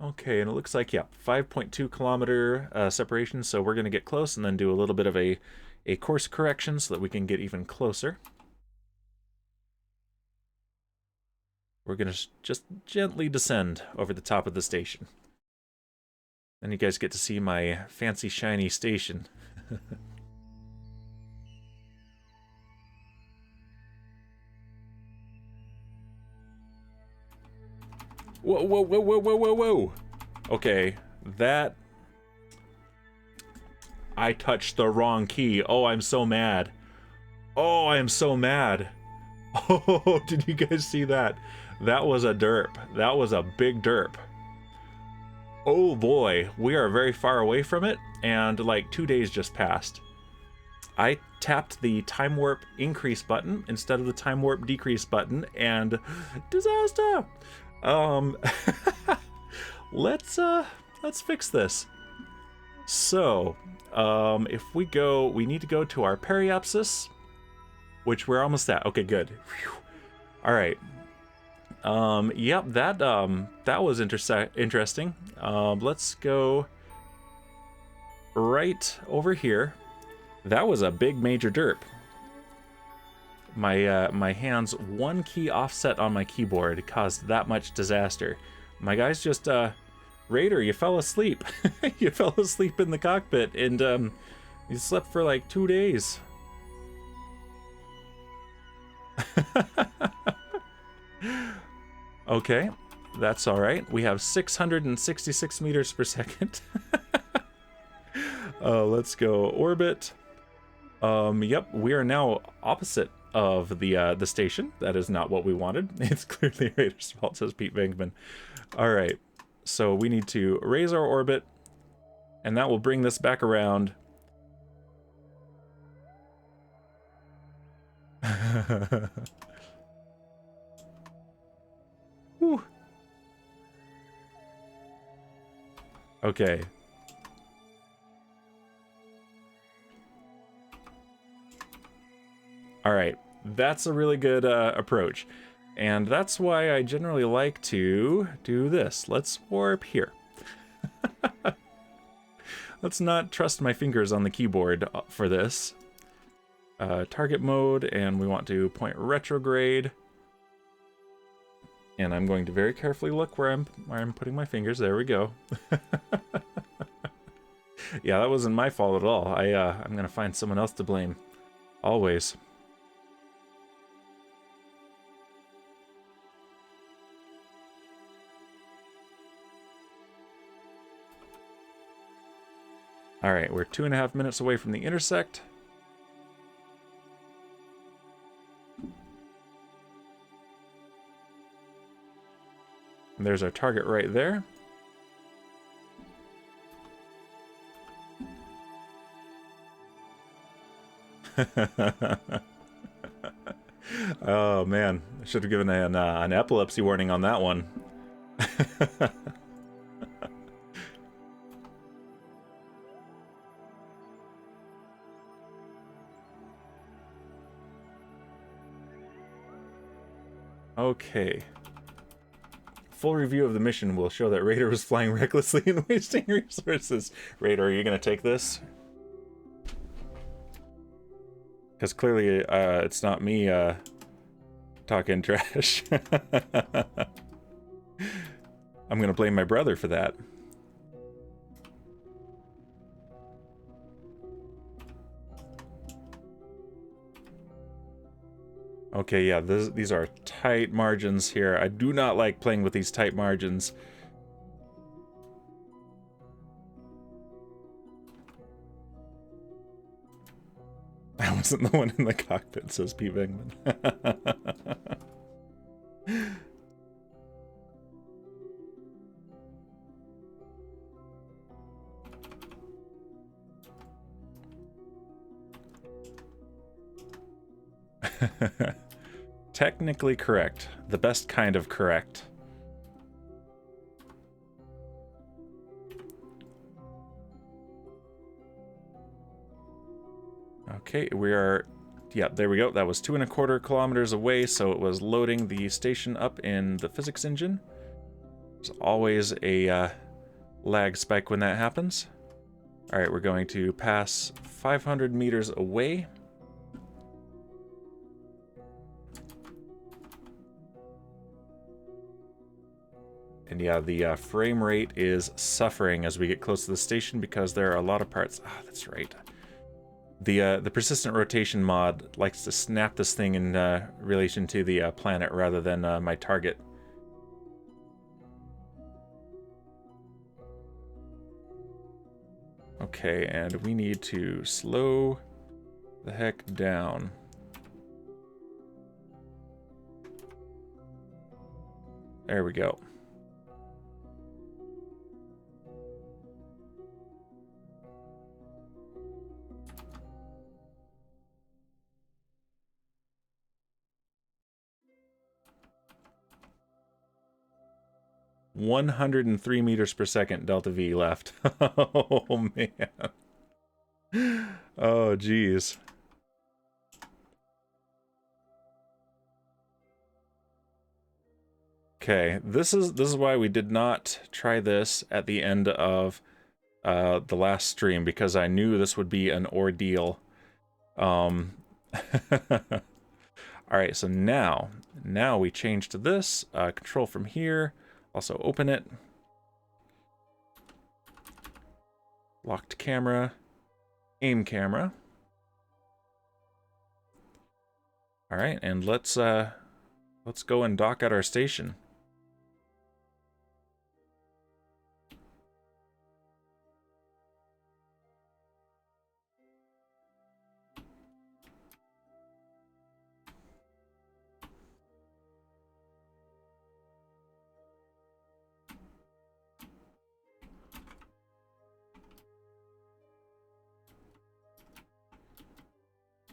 Okay, and it looks like, yeah, 5.2 kilometer separation, so we're going to get close and then do a little bit of a course correction so that we can get even closer. We're going to just gently descend over the top of the station. Then you guys get to see my fancy, shiny station. Whoa, whoa, whoa, whoa, whoa, whoa, whoa. Okay, that... I touched the wrong key. Oh, I'm so mad. Oh, I am so mad. Oh, did you guys see that? That was a derp. That was a big derp. Oh boy, we are very far away from it, and like 2 days just passed. I tapped the time warp increase button instead of the time warp decrease button, and disaster! Let's fix this. So, if we go, we need to go to our periapsis, which we're almost at. Okay, good. Whew. All right. Yep, that was interesting. Let's go right over here. That was a big major derp. My hand's one key offset on my keyboard caused that much disaster. My guy's just, Raider, you fell asleep. You fell asleep in the cockpit, and, you slept for like 2 days. Okay, that's alright. We have 666 meters per second. Let's go orbit. Yep, we are now opposite of the station. That is not what we wanted. It's clearly Raider's fault, says Pete Venkman. Alright, so we need to raise our orbit, and that will bring this back around. Whew. Okay. Alright, that's a really good approach. And that's why I generally like to do this. Let's warp here. Let's not trust my fingers on the keyboard for this. Target mode, and we want to point retrograde. And I'm going to very carefully look where I'm putting my fingers. There we go. Yeah, that wasn't my fault at all. I'm gonna find someone else to blame. Always. Alright, we're 2.5 minutes away from the intersect. And there's our target right there. Oh man, I should have given an epilepsy warning on that one. Okay. Full review of the mission will show that Raider was flying recklessly and wasting resources. Raider, are you gonna take this? Because clearly, it's not me, talking trash. I'm gonna blame my brother for that. Okay, yeah, these are tight margins here. I do not like playing with these tight margins. I wasn't the one in the cockpit, says P. Venkman. Technically correct. The best kind of correct. Okay, we are... Yeah, there we go. That was 2.25 kilometers away, so it was loading the station up in the physics engine. There's always a lag spike when that happens. Alright, we're going to pass 500 meters away. And yeah, the frame rate is suffering as we get close to the station because there are a lot of parts. Ah, that's right. The persistent rotation mod likes to snap this thing in relation to the planet rather than my target. Okay, and we need to slow the heck down. There we go. 103 meters per second delta V left. Oh, man. Oh, geez. Okay, this is why we did not try this at the end of the last stream, because I knew this would be an ordeal. All right, so now we change to this. Control from here. Also open it. Locked camera. Aim camera. All right, and let's go and dock at our station.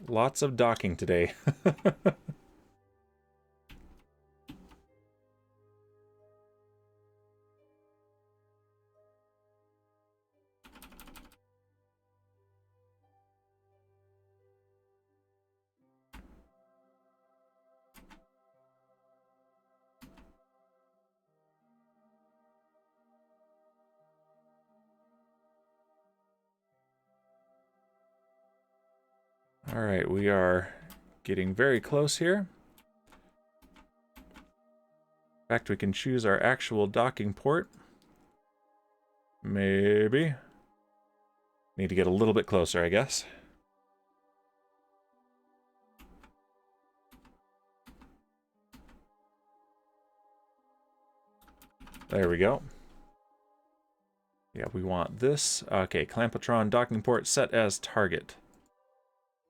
Lots of docking today. All right, we are getting very close here. In fact, we can choose our actual docking port. Maybe. Need to get a little bit closer, I guess. There we go. Yeah, we want this. Okay, Clampatron docking port set as target.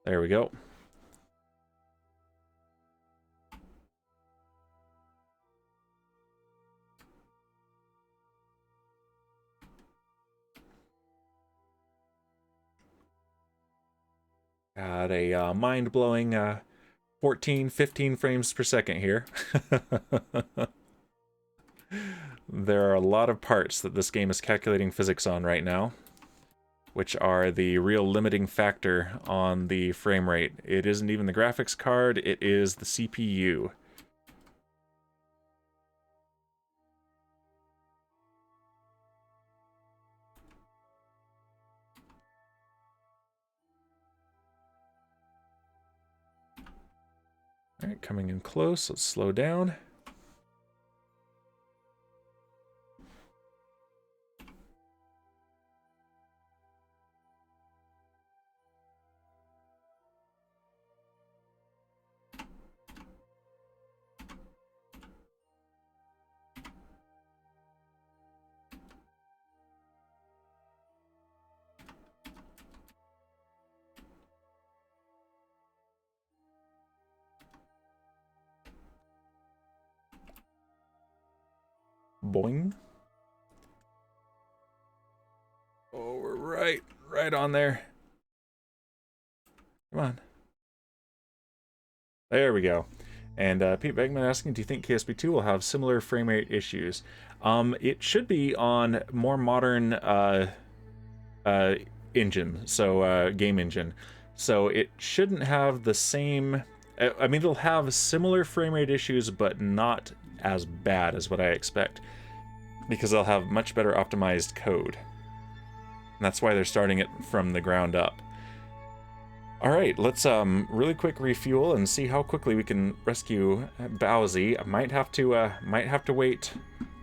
There we go. Got a mind-blowing 14, 15 frames per second here. There are a lot of parts that this game is calculating physics on right now, which are the real limiting factor on the frame rate. It isn't even the graphics card, it is the CPU. All right, coming in close, let's slow down. Boing. Oh, we're right on there. Come on. There we go. And Pete Beckman asking, do you think KSP2 will have similar frame rate issues? It should be on more modern engine, so game engine. So it shouldn't have the same... I mean, it'll have similar frame rate issues, but not as bad as what I expect, because they'll have much better optimized code. And that's why they're starting it from the ground up. All right, let's really quick refuel and see how quickly we can rescue Bowzie. I might have to wait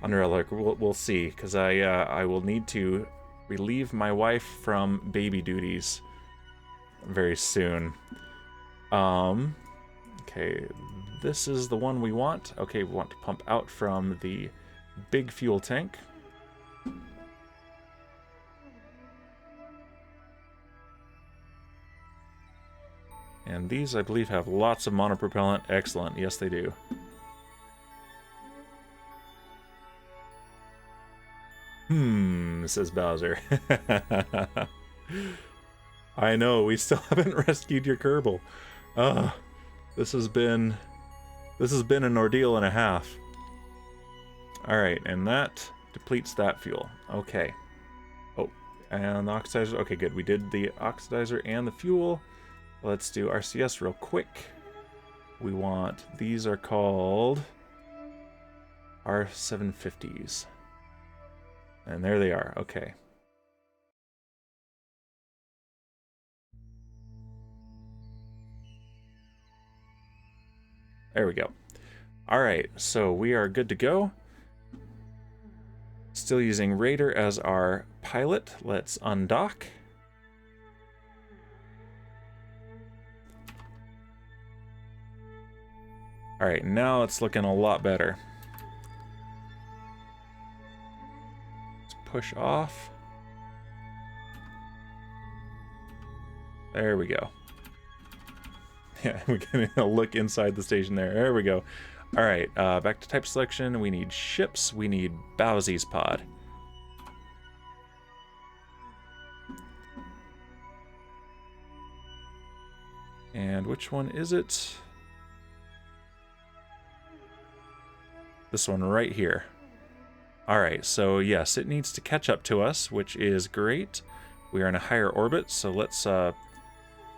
on Relic. We'll see, because I will need to relieve my wife from baby duties very soon. Okay, this is the one we want. Okay, we want to pump out from the big fuel tank. And these, I believe, have lots of monopropellant. Excellent. Yes, they do. Says Bowzer. I know, we still haven't rescued your Kerbal. This has been an ordeal and a half. All right, and that depletes that fuel. Okay. Oh, and the oxidizer. Okay, good. We did the oxidizer and the fuel. Let's do RCS real quick. We want, these are called R750s. And there they are. Okay. There we go. All right, so we are good to go. Still using Raider as our pilot. Let's undock. All right, now it's looking a lot better. Let's push off. There we go. Yeah, we're getting a look inside the station there. There we go. All right, back to type selection. We need ships. We need Bowzie's pod. And which one is it? This one right here. All right, so yes, it needs to catch up to us, which is great. We are in a higher orbit, so let's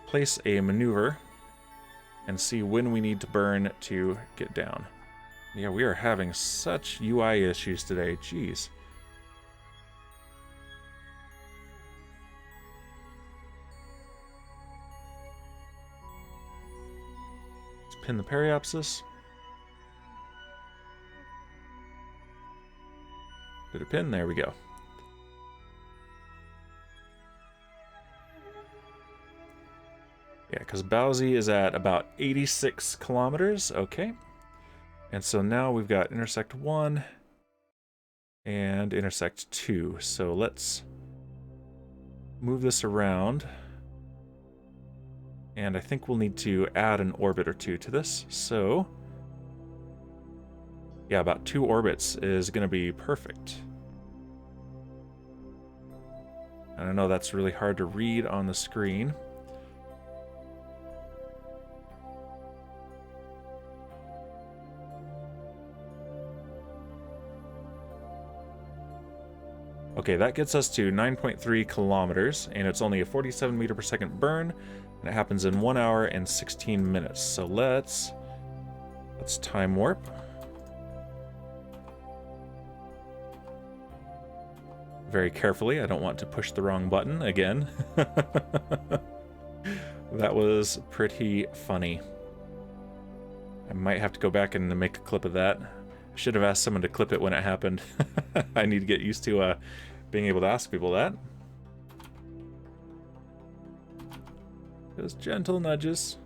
place a maneuver and see when we need to burn to get down. Yeah, we are having such UI issues today. Jeez. Let's pin the periapsis. Did it pin? There we go. Yeah, because Bowzie is at about 86 kilometers. Okay. And so now we've got intersect 1 and intersect 2. So let's move this around. And I think we'll need to add an orbit or two to this. So yeah, about 2 orbits is going to be perfect. And I know that's really hard to read on the screen. Okay, that gets us to 9.3 kilometers, and it's only a 47 meter per second burn, and it happens in 1 hour and 16 minutes. So let's time warp. Very carefully, I don't want to push the wrong button again. That was pretty funny. I might have to go back and make a clip of that. I should have asked someone to clip it when it happened. I need to get used to being able to ask people that. Just gentle nudges.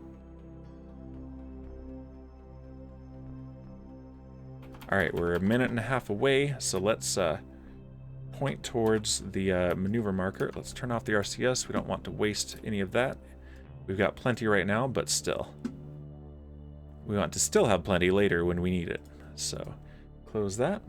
Alright, we're a minute and a half away, so let's point towards the maneuver marker. Let's turn off the RCS. We don't want to waste any of that. We've got plenty right now, but still. We want to still have plenty later when we need it. So, close that.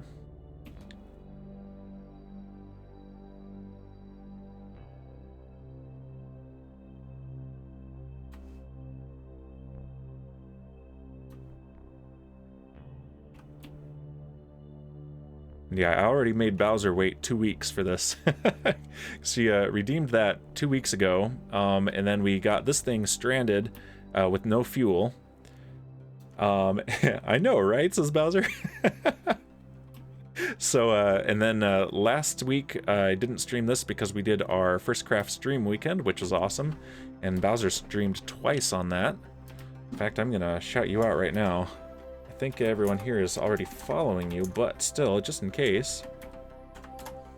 Yeah, I already made Bowzer wait 2 weeks for this. She redeemed that 2 weeks ago, and then we got this thing stranded with no fuel. I know, right? Says Bowzer. So, and then last week I didn't stream this because we did our first craft stream weekend, which was awesome, and Bowzer streamed twice on that. In fact, I'm gonna shout you out right now. I think everyone here is already following you, but still, just in case,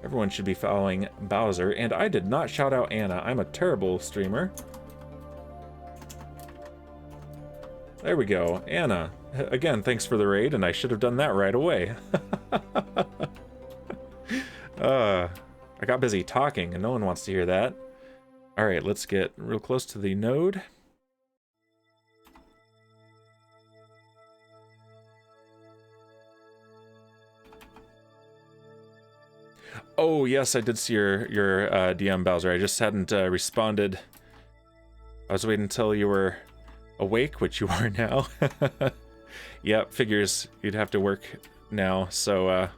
everyone should be following Bowzer. And I did not shout out Anna. I'm a terrible streamer. There we go, Anna. Again, thanks for the raid, and I should have done that right away. I got busy talking, and no one wants to hear that. All right, let's get real close to the node. Oh, yes, I did see your DM, Bowzer. I just hadn't responded. I was waiting until you were awake, which you are now. Yep, figures you'd have to work now, so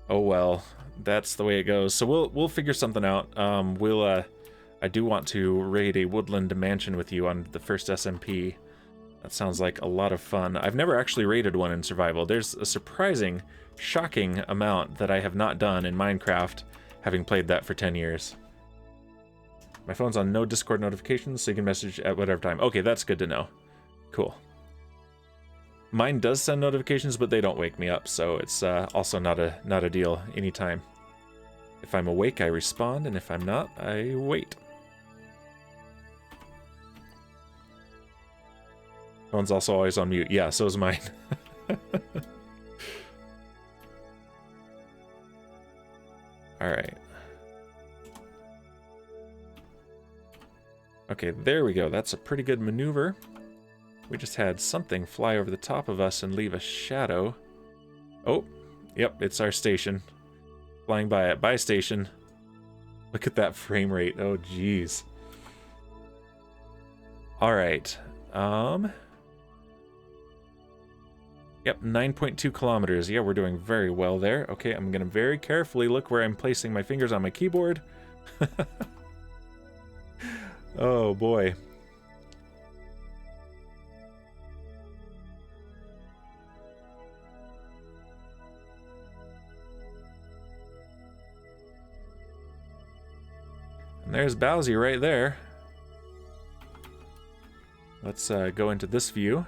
Oh well, that's the way it goes. So we'll figure something out. I do want to raid a woodland mansion with you on the first SMP. That sounds like a lot of fun. I've never actually raided one in survival. There's a surprising, shocking amount that I have not done in Minecraft, having played that for 10 years. My phone's on no Discord notifications, so you can message at whatever time. Okay, that's good to know. Cool. Mine does send notifications, but they don't wake me up, so it's also not a deal anytime. If I'm awake, I respond, and if I'm not, I wait. Phone's also always on mute. Yeah, so is mine. Alright. Okay, there we go. That's a pretty good maneuver. We just had something fly over the top of us and leave a shadow. Oh, yep, it's our station. Flying by it. Bye, station. Look at that frame rate. Oh, jeez. Alright. Yep, 9.2 kilometers. Yeah, we're doing very well there. Okay, I'm going to very carefully look where I'm placing my fingers on my keyboard. Oh, boy. And there's Bowzie right there. Let's go into this view.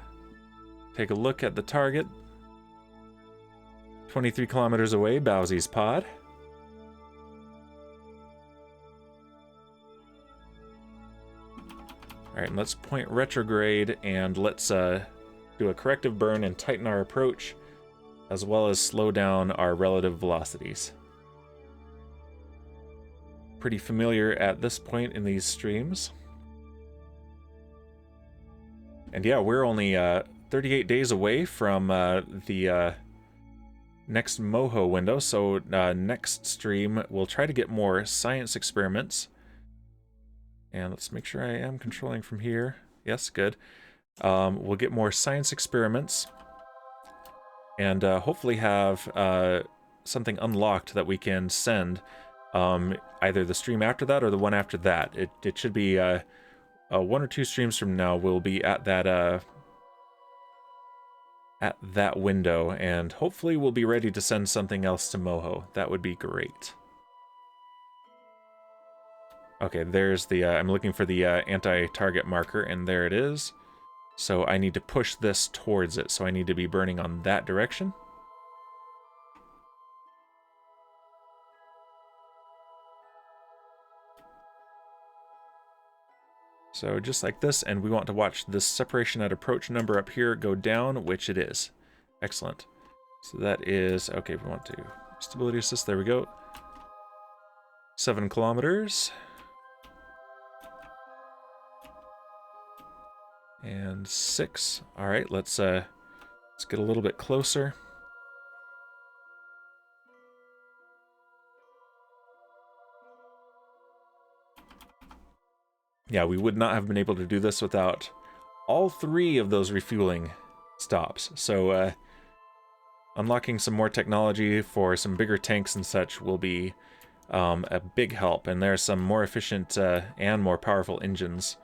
Take a look at the target. 23 kilometers away, Bowzie's pod. Alright, let's point retrograde and let's do a corrective burn and tighten our approach, as well as slow down our relative velocities. Pretty familiar at this point in these streams. And yeah, we're only 38 days away from the next Moho window, so next stream we'll try to get more science experiments. And let's make sure I am controlling from here. Yes, good. We'll get more science experiments and hopefully have something unlocked that we can send either the stream after that or the one after that. It should be 1 or 2 streams from now. We'll be at that window, and hopefully we'll be ready to send something else to Moho. That would be great. Okay, there's the, I'm looking for the anti-target marker, and there it is. So I need to push this towards it, so I need to be burning on that direction. So just like this, and we want to watch this separation at approach number up here go down, which it is. Excellent. So that is, okay, we want to stability assist, there we go. 7 kilometers. And 6. All right, let's get a little bit closer. Yeah, we would not have been able to do this without all 3 of those refueling stops. So unlocking some more technology for some bigger tanks and such will be a big help. And there are some more efficient and more powerful engines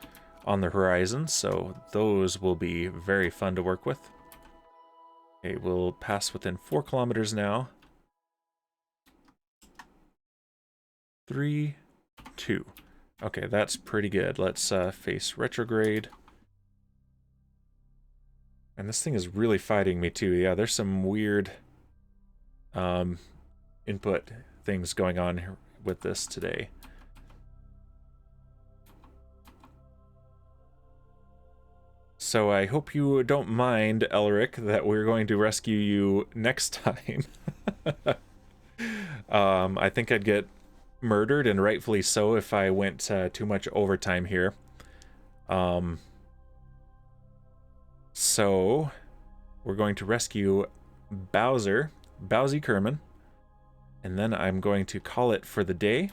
on the horizon, so those will be very fun to work with. Okay, we'll pass within 4 kilometers now. 3, 2. Okay, that's pretty good. Let's face retrograde. And this thing is really fighting me too. Yeah, there's some weird input things going on here with this today. So I hope you don't mind, Elric, that we're going to rescue you next time. I think I'd get murdered, and rightfully so, if I went too much overtime here. So we're going to rescue Bowzie Kerman, and then I'm going to call it for the day.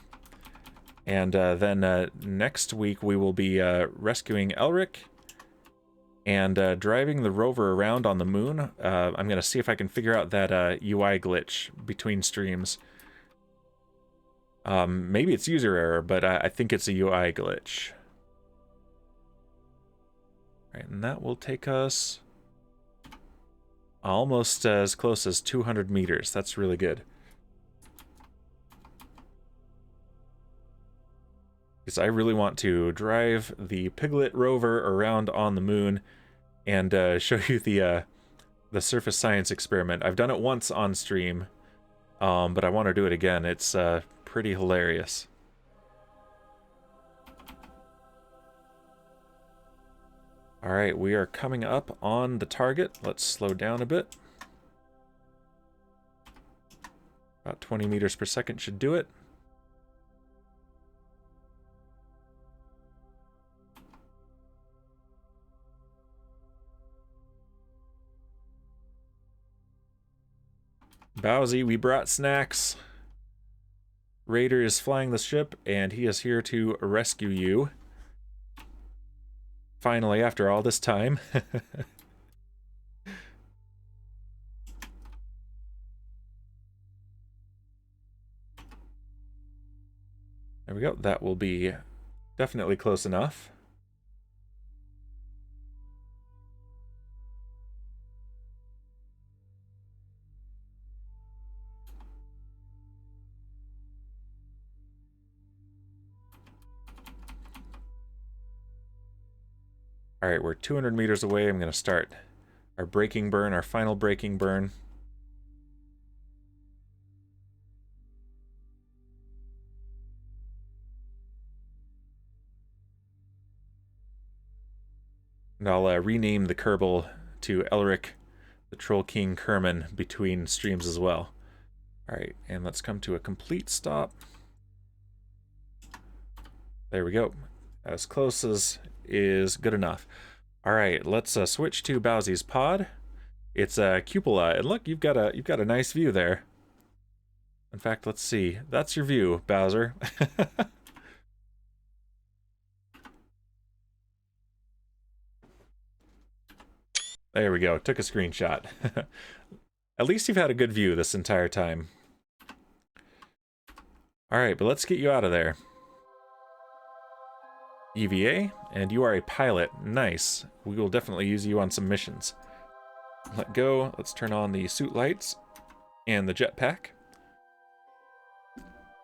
And then next week we will be rescuing Elric. and driving the rover around on the moon. I'm going to see if I can figure out that UI glitch between streams. Maybe it's user error, but I think it's a UI glitch. Right, and that will take us almost as close as 200 meters. That's really good. Because I really want to drive the Piglet rover around on the moon and show you the surface science experiment. I've done it once on stream, but I want to do it again. It's pretty hilarious. All right, we are coming up on the target. Let's slow down a bit. About 20 meters per second should do it. Bowzie, we brought snacks. Raider is flying the ship, and he is here to rescue you. Finally, after all this time. There we go. That will be definitely close enough. All right, we're 200 meters away. I'm going to start our braking burn, our final braking burn. And I'll rename the Kerbal to Elric, the Troll King Kerman, between streams as well. All right, and let's come to a complete stop. There we go. As close as is good enough. All right, let's switch to Bowzie's pod. It's a cupola, and look, you've got a nice view there. In fact, let's see. That's your view, Bowzer. There we go. Took a screenshot. At least you've had a good view this entire time. All right, but let's get you out of there. EVA, and you are a pilot. Nice. We will definitely use you on some missions. Let go. Let's turn on the suit lights and the jetpack.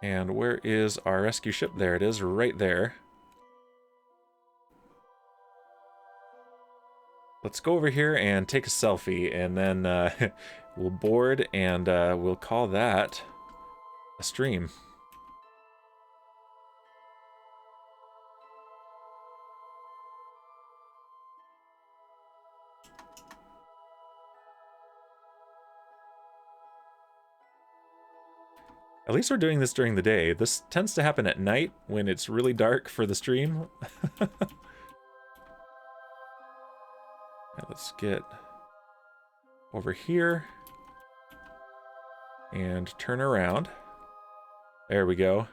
And where is our rescue ship? There it is, right there. Let's go over here and take a selfie, and then we'll board, and we'll call that a stream. At least we're doing this during the day. This tends to happen at night when it's really dark for the stream. Let's get over here and turn around. There we go.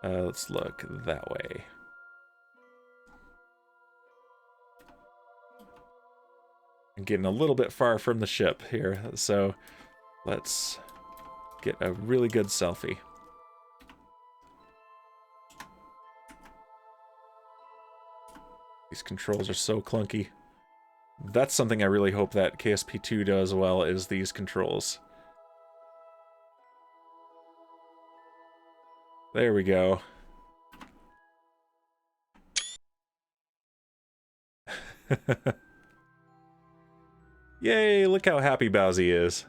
Let's look that way. I'm getting a little bit far from the ship here, so let's get a really good selfie. These controls are so clunky. That's something I really hope that KSP2 does well, is these controls. There we go. Yay, look how happy Bowzie is.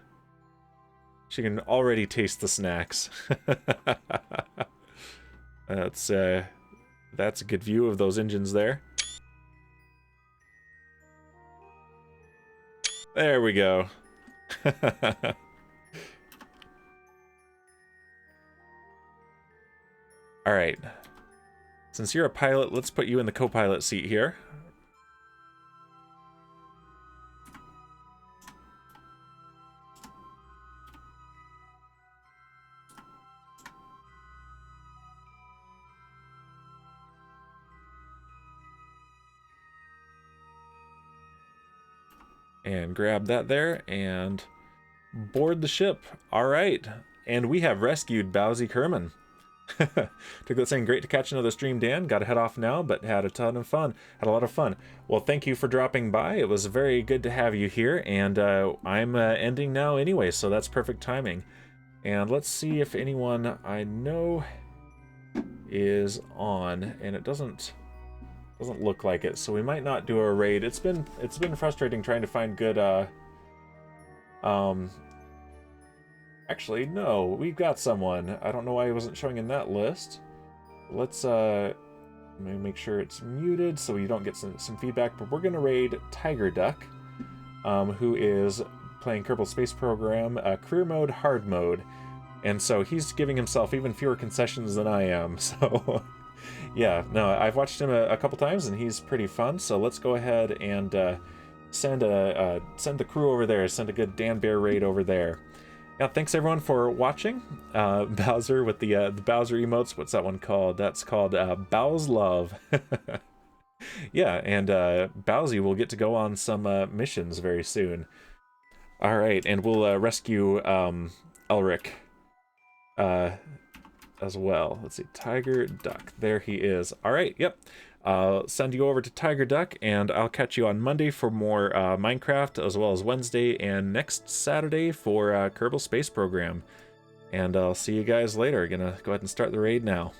She can already taste the snacks. That's a good view of those engines there. There we go. All right. Since you're a pilot, let's put you in the co-pilot seat here. And grab that there and board the ship. All right. And we have rescued Bowzie Kerman. Took that saying, great to catch another stream, Dan. Got to head off now, but had a ton of fun. Had a lot of fun. Well, thank you for dropping by. It was very good to have you here, and I'm ending now anyway, so that's perfect timing. And let's see if anyone I know is on, and it doesn't look like it, so we might not do a raid. It's been frustrating trying to find good actually, no, we've got someone. I don't know why he wasn't showing in that list. Let's maybe make sure it's muted so you don't get some feedback, but we're gonna raid Tiger Duck, who is playing Kerbal Space Program, career mode, hard mode. And so he's giving himself even fewer concessions than I am, so yeah, no, I've watched him a couple times and he's pretty fun, so let's go ahead and send the crew over there, send a good Dan Bear raid over there. Yeah, thanks everyone for watching. Bowzer with the Bowzer emotes. What's that one called? That's called Bow's Love. Yeah, and Bowzie will get to go on some missions very soon. All right, and we'll rescue Elric as well. Let's see, Tiger Duck. There he is. All right, yep. I'll send you over to Tiger Duck, and I'll catch you on Monday for more Minecraft, as well as Wednesday and next Saturday for Kerbal Space Program. And I'll see you guys later. Gonna go ahead and start the raid now.